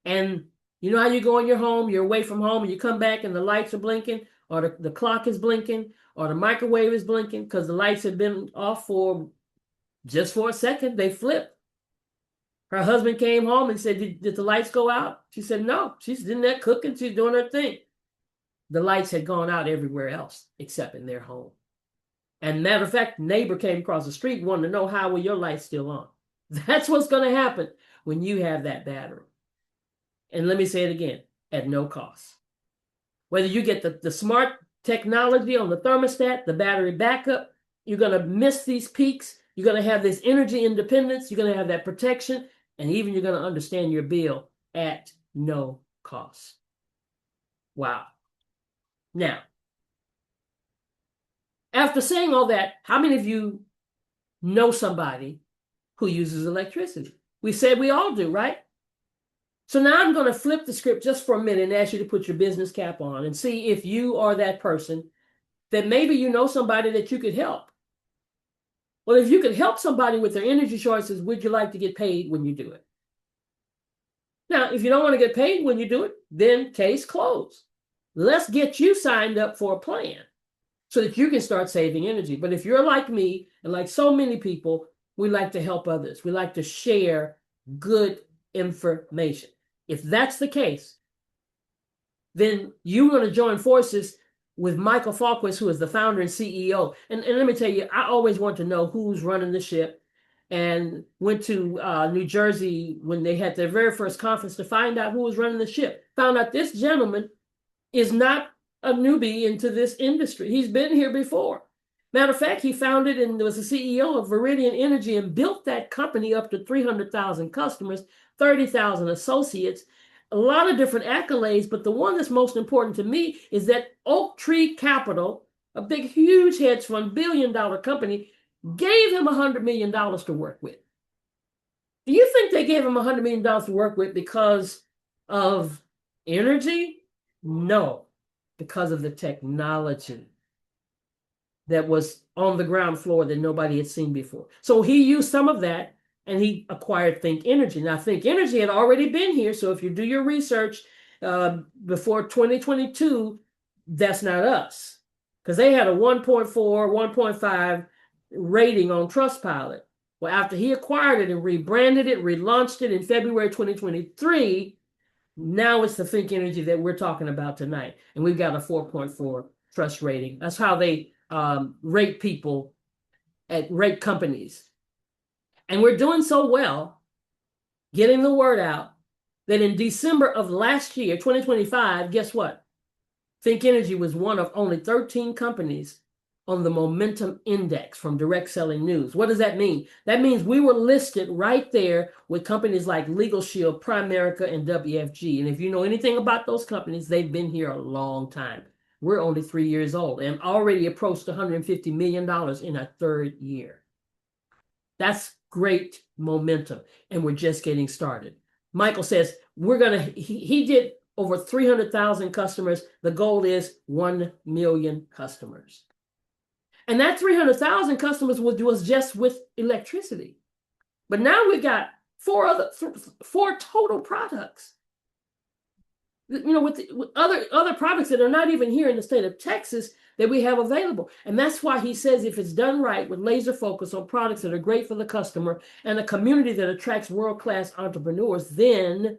[SPEAKER 1] And you know how you go in your home, you're away from home, and you come back and the lights are blinking, or the clock is blinking, or the microwave is blinking because the lights have been off for just for a second. They flipped. Her husband came home and said, did the lights go out? She said, no, she's in there cooking, she's doing her thing. The lights had gone out everywhere else except in their home. And matter of fact, neighbor came across the street, wanted to know how were your lights still on. That's what's going to happen when you have that battery. And let me say it again, at no cost. Whether you get the smart technology on the thermostat, the battery backup, you're going to miss these peaks. You're going to have this energy independence. You're going to have that protection. And even you're going to understand your bill at no cost. Wow. Now, after saying all that, how many of you know somebody who uses electricity? We said we all do, right? So now I'm going to flip the script just for a minute and ask you to put your business cap on and see if you are that person that maybe you know somebody that you could help. Well, if you could help somebody with their energy choices, would you like to get paid when you do it? Now, if you don't want to get paid when you do it, then case closed. Let's get you signed up for a plan so that you can start saving energy. But if you're like me and like so many people, we like to help others. We like to share good information. If that's the case, then you want to join forces with Michael Falquist, who is the founder and CEO. And let me tell you, I always want to know who's running the ship, and went to New Jersey when they had their very first conference to find out who was running the ship. Found out this gentleman is not a newbie into this industry. He's been here before. Matter of fact, he founded and was the CEO of Viridian Energy and built that company up to 300,000 customers, 30,000 associates, a lot of different accolades. But the one that's most important to me is that Oak Tree Capital, a big, huge hedge fund, billion-dollar company, gave him $100 million to work with. Do you think they gave him $100 million to work with because of energy? No, because of the technology that was on the ground floor that nobody had seen before. So he used some of that and he acquired Think Energy. Now, Think Energy had already been here. So if you do your research before 2022, that's not us. Because they had a 1.4, 1.5 rating on Trustpilot. Well, after he acquired it and rebranded it, relaunched it in February 2023, now it's the Think Energy that we're talking about tonight. And we've got a 4.4 trust rating. That's how they rate people rate companies. And we're doing so well, getting the word out, that in December of last year, 2025, guess what? Think Energy was one of only 13 companies on the Momentum Index from Direct Selling News. What does that mean? That means we were listed right there with companies like Legal Shield, Primerica, and WFG. And if you know anything about those companies, they've been here a long time. We're only 3 years old and already approached $150 million in our third year. That's great momentum, and we're just getting started. Michael says he did over 300,000 customers. The goal is 1 million customers. And that 300,000 customers was just with electricity. But now we've got four total products. You know, with other products that are not even here in the state of Texas that we have available. And that's why he says if it's done right with laser focus on products that are great for the customer and a community that attracts world-class entrepreneurs, then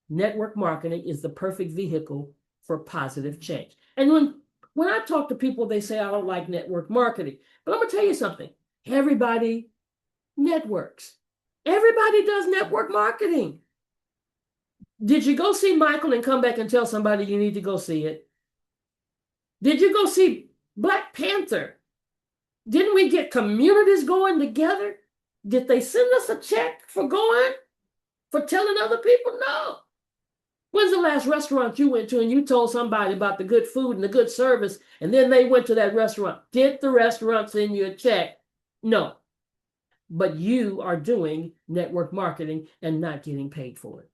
[SPEAKER 1] network marketing is the perfect vehicle for positive change. And when I talk to people, they say, I don't like network marketing. But I'm going to tell you something. Everybody networks. Everybody does network marketing. Did you go see Michael and come back and tell somebody you need to go see it? Did you go see Black Panther? Didn't we get communities going together? Did they send us a check for going? For telling other people? No. When's the last restaurant you went to and you told somebody about the good food and the good service, and then they went to that restaurant? Did the restaurant send you a check? No. But you are doing network marketing and not getting paid for it.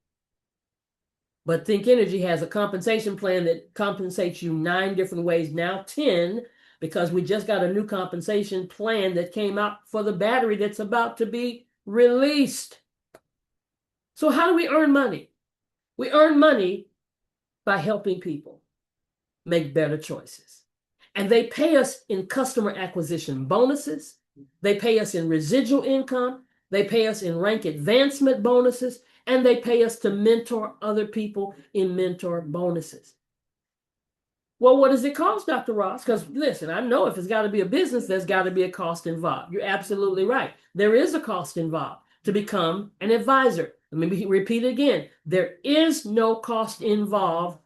[SPEAKER 1] But Think Energy has a compensation plan that compensates you 9 different ways, now 10, because we just got a new compensation plan that came out for the battery that's about to be released. So how do we earn money? We earn money by helping people make better choices. And they pay us in customer acquisition bonuses. They pay us in residual income. They pay us in rank advancement bonuses. And they pay us to mentor other people in mentor bonuses. Well, what does it cost, Dr. Roz? Because listen, I know if it's got to be a business, there's got to be a cost involved. You're absolutely right. There is a cost involved to become an advisor. Let me repeat it again. There is no cost involved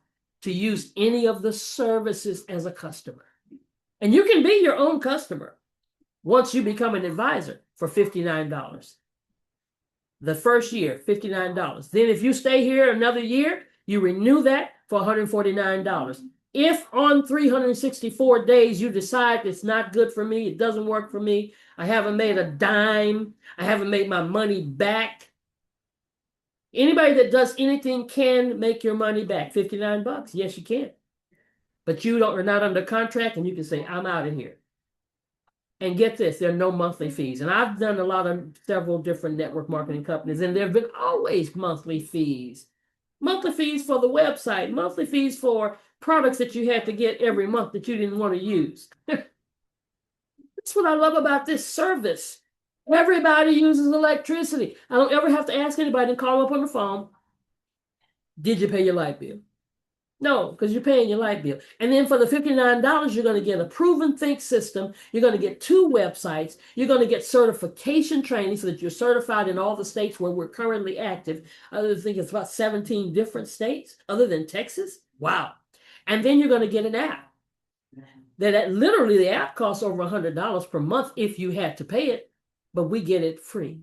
[SPEAKER 1] to use any of the services as a customer. And you can be your own customer once you become an advisor for $59. The first year, $59. Then if you stay here another year, you renew that for $149. If on 364 days you decide it's not good for me, it doesn't work for me, I haven't made a dime, I haven't made my money back. Anybody that does anything can make your money back. $59. Yes, you can. But you are not under contract, and you can say, I'm out of here. And get this, there are no monthly fees. And I've done several different network marketing companies, and there have been always monthly fees. Monthly fees for the website, monthly fees for products that you had to get every month that you didn't want to use. That's what I love about this service. Everybody uses electricity. I don't ever have to ask anybody to call up on the phone, did you pay your light bill? No, because you're paying your light bill. And then for the $59, you're going to get a proven think system. You're going to get 2 websites. You're going to get certification training so that you're certified in all the states where we're currently active. I think it's about 17 different states other than Texas. Wow. And then you're going to get an app. That literally the app costs over $100 per month if you had to pay it, but we get it free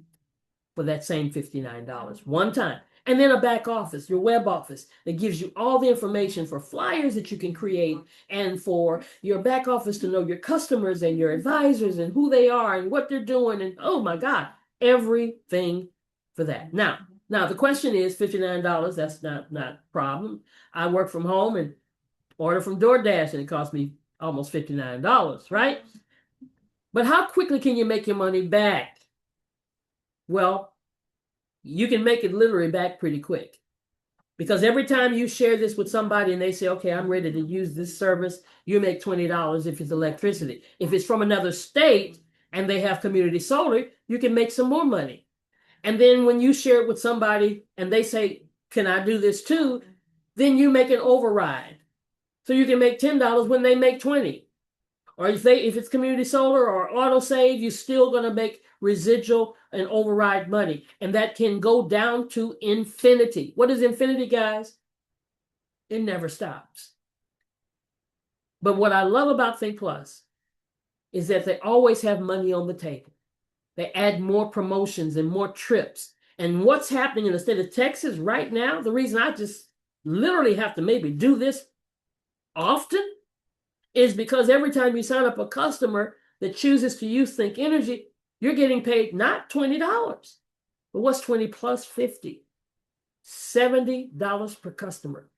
[SPEAKER 1] for that same $59 one time. And then a back office, your web office, that gives you all the information for flyers that you can create and for your back office to know your customers and your advisors and who they are and what they're doing. And oh my God, everything for that. Now the question is $59, that's not a problem. I work from home and order from DoorDash and it costs me almost $59, right? But how quickly can you make your money back? Well, you can make it literally back pretty quick. Because every time you share this with somebody and they say, okay, I'm ready to use this service, you make $20 if it's electricity. If it's from another state and they have community solar, you can make some more money. And then when you share it with somebody and they say, can I do this too? Then you make an override. So you can make $10 when they make 20. Or if it's community solar or auto save, you're still going to make residual and override money. And that can go down to infinity. What is infinity, guys? It never stops. But what I love about Think Plus is that they always have money on the table. They add more promotions and more trips. And what's happening in the state of Texas right now, the reason I just literally have to maybe do this often is because every time you sign up a customer that chooses to use Think Energy, you're getting paid not $20, but what's 20 plus 50? $70 per customer.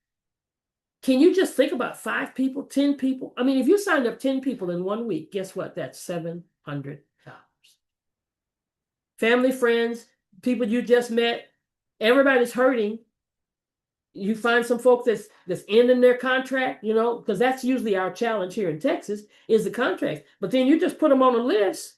[SPEAKER 1] Can you just think about 5 people, 10 people? I mean, if you signed up 10 people in 1 week, guess what? That's $700. Family, friends, people you just met, everybody's hurting. You find some folks that's ending their contract, because that's usually our challenge here in Texas is the contract. But then you just put them on a list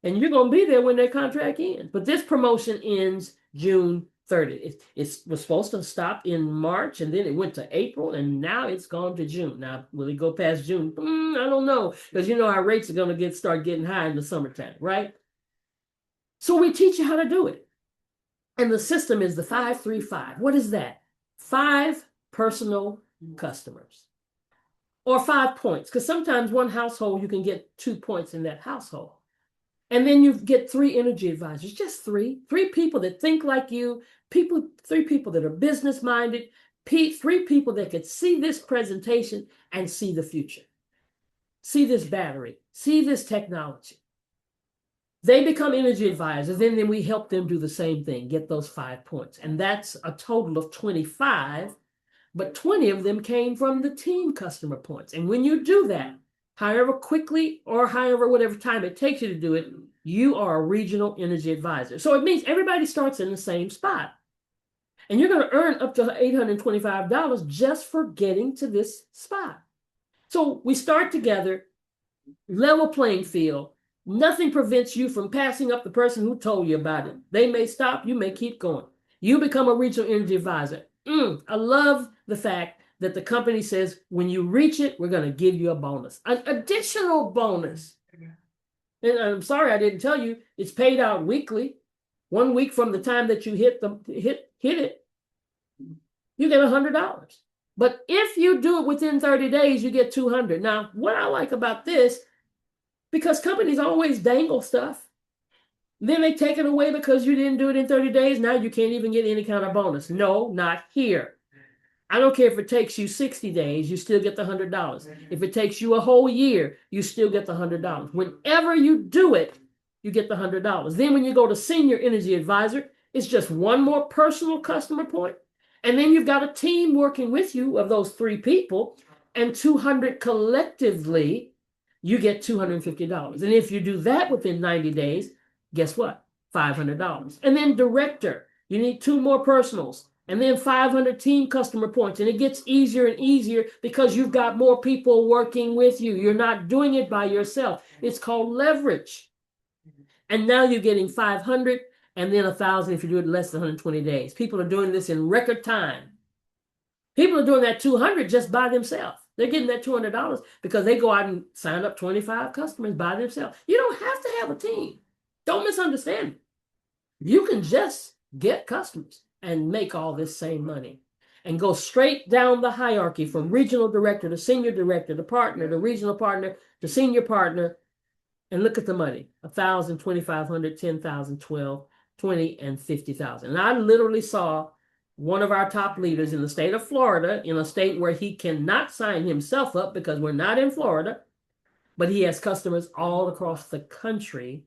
[SPEAKER 1] and you're going to be there when their contract ends. But this promotion ends June 30th. It was supposed to stop in March and then it went to April and now it's gone to June. Now, will it go past June? I don't know, because our rates are going to start getting high in the summertime, right? So we teach you how to do it. And the system is the 5-3-5. What is that? 5 personal customers. Or 5 points, because sometimes one household, you can get 2 points in that household. And then you get 3 energy advisors, just 3 people that think like you, 3 people that are business-minded, 3 people that could see this presentation and see the future. See this battery, see this technology. They become energy advisors, and then we help them do the same thing, get those 5 points. And that's a total of 25, but 20 of them came from the team customer points. And when you do that, however quickly or however whatever time it takes you to do it, you are a regional energy advisor. So it means everybody starts in the same spot. And you're going to earn up to $825 just for getting to this spot. So we start together, level playing field. Nothing prevents you from passing up the person who told you about it. They may stop, you may keep going. You become a regional energy advisor. I love the fact that the company says, when you reach it, we're going to give you a bonus, an additional bonus. And I'm sorry I didn't tell you, it's paid out weekly. 1 week from the time that you hit it, you get $100. But if you do it within 30 days, you get $200. Now, what I like about this, because companies always dangle stuff, then they take it away because you didn't do it in 30 days. Now you can't even get any kind of bonus. No, not here. I don't care if it takes you 60 days, you still get the $100. If it takes you a whole year, you still get the $100. Whenever you do it, you get the $100. Then when you go to senior energy advisor, it's just one more personal customer point. And then you've got a team working with you of those 3 people, and 200 collectively, you get $250. And if you do that within 90 days, guess what? $500. And then director, you need 2 more personals, and then 500 team customer points. And it gets easier and easier because you've got more people working with you. You're not doing it by yourself. It's called leverage. And now you're getting 500 and then 1,000 if you do it in less than 120 days. People are doing this in record time. People are doing that 200 just by themselves. They're getting that $200 because they go out and sign up 25 customers by themselves. You don't have to have a team. Don't misunderstand me. You can just get customers and make all this same money and go straight down the hierarchy from regional director to senior director to partner to regional partner to senior partner. And look at the money: 1,000, 2,500, 10,000, 12, 20, and 50,000. And I literally saw one of our top leaders in the state of Florida, in a state where he cannot sign himself up because we're not in Florida, but he has customers all across the country.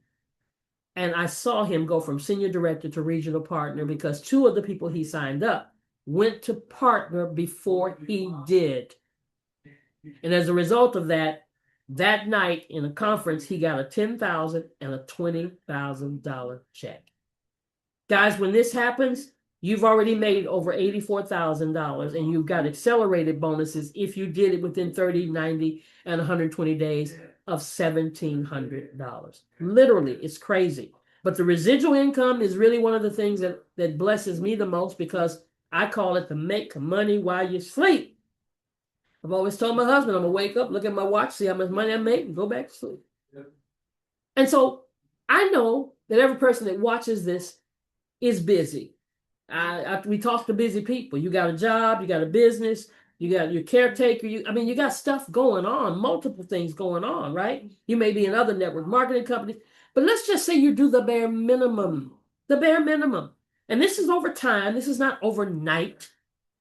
[SPEAKER 1] And I saw him go from senior director to regional partner because 2 of the people he signed up went to partner before he did. And as a result of that, that night in a conference, he got a $10,000 and a $20,000 check. Guys, when this happens, you've already made over $84,000, and you've got accelerated bonuses if you did it within 30, 90, and 120 days of $1,700. Literally, it's crazy. But the residual income is really one of the things that blesses me the most, because I call it the make money while you sleep. I've always told my husband, I'm going to wake up, look at my watch, see how much money I make, and go back to sleep. And so I know that every person that watches this is busy. We talk to busy people. You got a job, you got a business, you got your caretaker. You got stuff going on, multiple things going on, right? You may be in other network marketing companies, but let's just say you do the bare minimum. And this is over time. This is not overnight.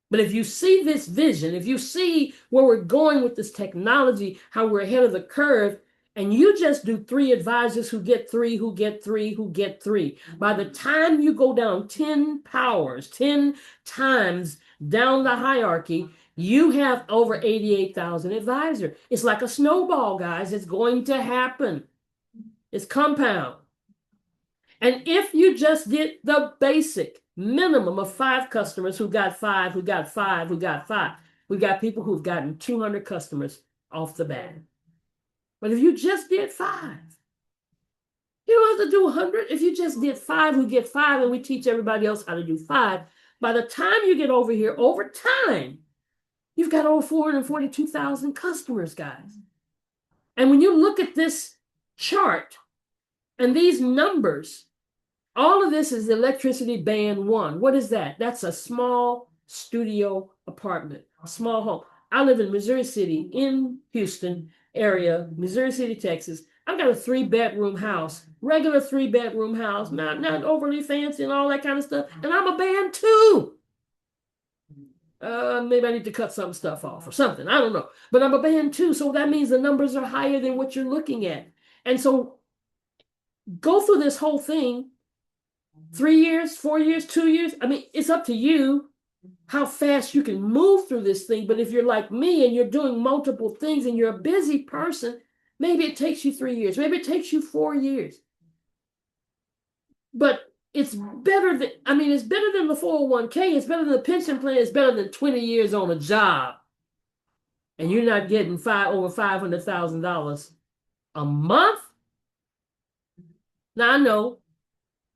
[SPEAKER 1] But if you see this vision, if you see where we're going with this technology, how we're ahead of the curve, and you just do 3 advisors who get 3, who get 3, who get 3. By the time you go down 10 powers, 10 times down the hierarchy, you have over 88,000 advisors. It's like a snowball, guys. It's going to happen. It's compound. And if you just get the basic minimum of 5 customers who got 5, who got 5, who got 5, we got people who've gotten 200 customers off the bat. But if you just did 5, you don't have to do 100. If you just did 5 who get 5, and we teach everybody else how to do 5, by the time you get over here, over time, you've got over 442,000 customers, guys. And when you look at this chart and these numbers, all of this is electricity band 1. What is that? That's a small studio apartment, a small home. I live in Missouri City, in Houston area, Missouri City, Texas. I've got a 3-bedroom house, regular 3-bedroom house, not overly fancy and all that kind of stuff. And I'm a band 2. Maybe I need to cut some stuff off or something. I don't know. But I'm a band 2. So that means the numbers are higher than what you're looking at. And so go through this whole thing, 3 years, 4 years, 2 years. I mean, it's up to you how fast you can move through this thing. But if you're like me and you're doing multiple things and you're a busy person, maybe it takes you 3 years, maybe it takes you 4 years. But it's better than, I mean, it's better than the 401k, it's better than the pension plan, it's better than 20 years on a job. And you're not getting over $500,000 a month. Now I know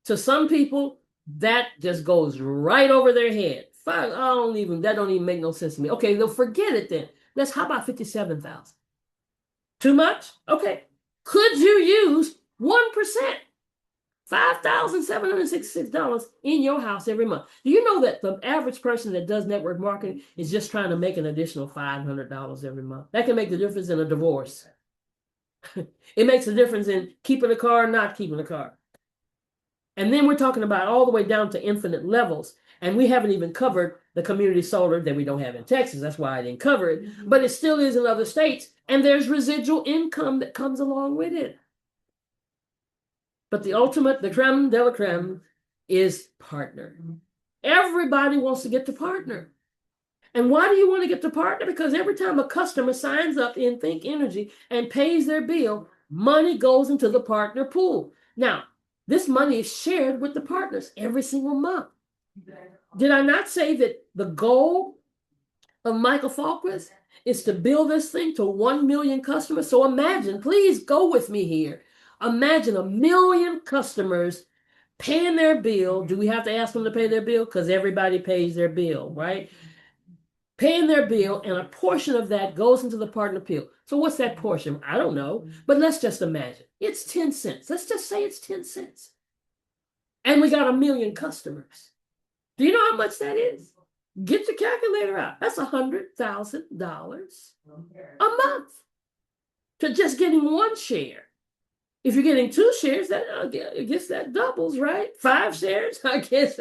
[SPEAKER 1] to some people that just goes right over their head. That don't even make no sense to me. Okay, they'll forget it then. How about 57,000? Too much? Okay. Could you use 1%? $5,766 in your house every month. Do you know that the average person that does network marketing is just trying to make an additional $500 every month? That can make the difference in a divorce. It makes a difference in keeping a car, not keeping a car. And then we're talking about all the way down to infinite levels. And we haven't even covered the community solar that we don't have in Texas. That's why I didn't cover it. But it still is in other states. And there's residual income that comes along with it. But the ultimate, the creme de la creme, is partner. Everybody wants to get to partner. And why do you want to get to partner? Because every time a customer signs up in Think Energy and pays their bill, money goes into the partner pool. Now, this money is shared with the partners every single month. Did I not say that the goal of Michael Falquist is to build this thing to 1 million customers? So imagine, please go with me here. Imagine 1 million customers paying their bill. Do we have to ask them to pay their bill? Because everybody pays their bill, right? Paying their bill, and a portion of that goes into the partner pool. So what's that portion? I don't know, but let's just imagine. It's 10 cents. Let's just say it's 10 cents. And we got 1 million customers. Do you know how much that is? Get your calculator out. That's $100,000 a month to just getting one share. If you're getting 2 shares, that I guess that doubles, right? 5 shares, I guess,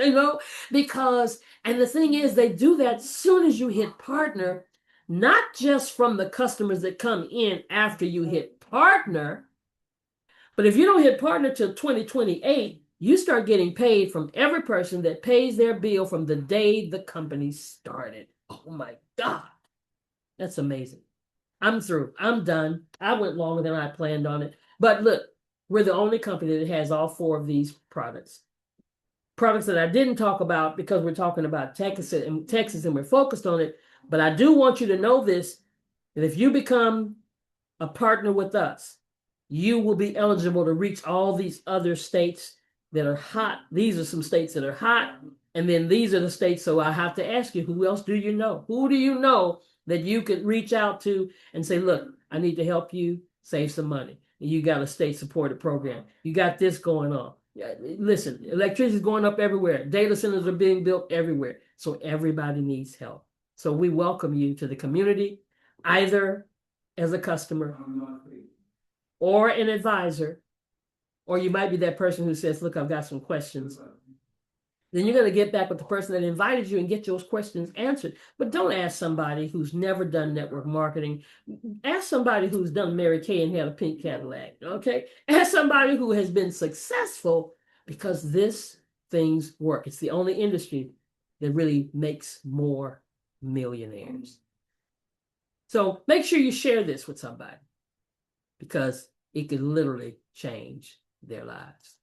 [SPEAKER 1] because, and the thing is, they do that as soon as you hit partner, not just from the customers that come in after you hit partner, but if you don't hit partner till 2028, you start getting paid from every person that pays their bill from the day the company started. Oh my God, that's amazing. I'm through. I'm done. I went longer than I planned on it. But look, we're the only company that has all 4 of these products. Products that I didn't talk about because we're talking about Texas and we're focused on it. But I do want you to know this, that if you become a partner with us, you will be eligible to reach all these other states that are hot. These are some states that are hot. And then these are the states. So I have to ask you, who else do you know? Who do you know that you could reach out to and say, look, I need to help you save some money. You got a state-supported program. You got this going on. Listen, electricity is going up everywhere. Data centers are being built everywhere. So everybody needs help. So we welcome you to the community, either as a customer or an advisor, or you might be that person who says, look, I've got some questions. Then you're going to get back with the person that invited you and get those questions answered. But don't ask somebody who's never done network marketing. Ask somebody who's done Mary Kay and had a pink Cadillac, okay? Ask somebody who has been successful, because this things work. It's the only industry that really makes more millionaires. So make sure you share this with somebody, because it could literally change their lives.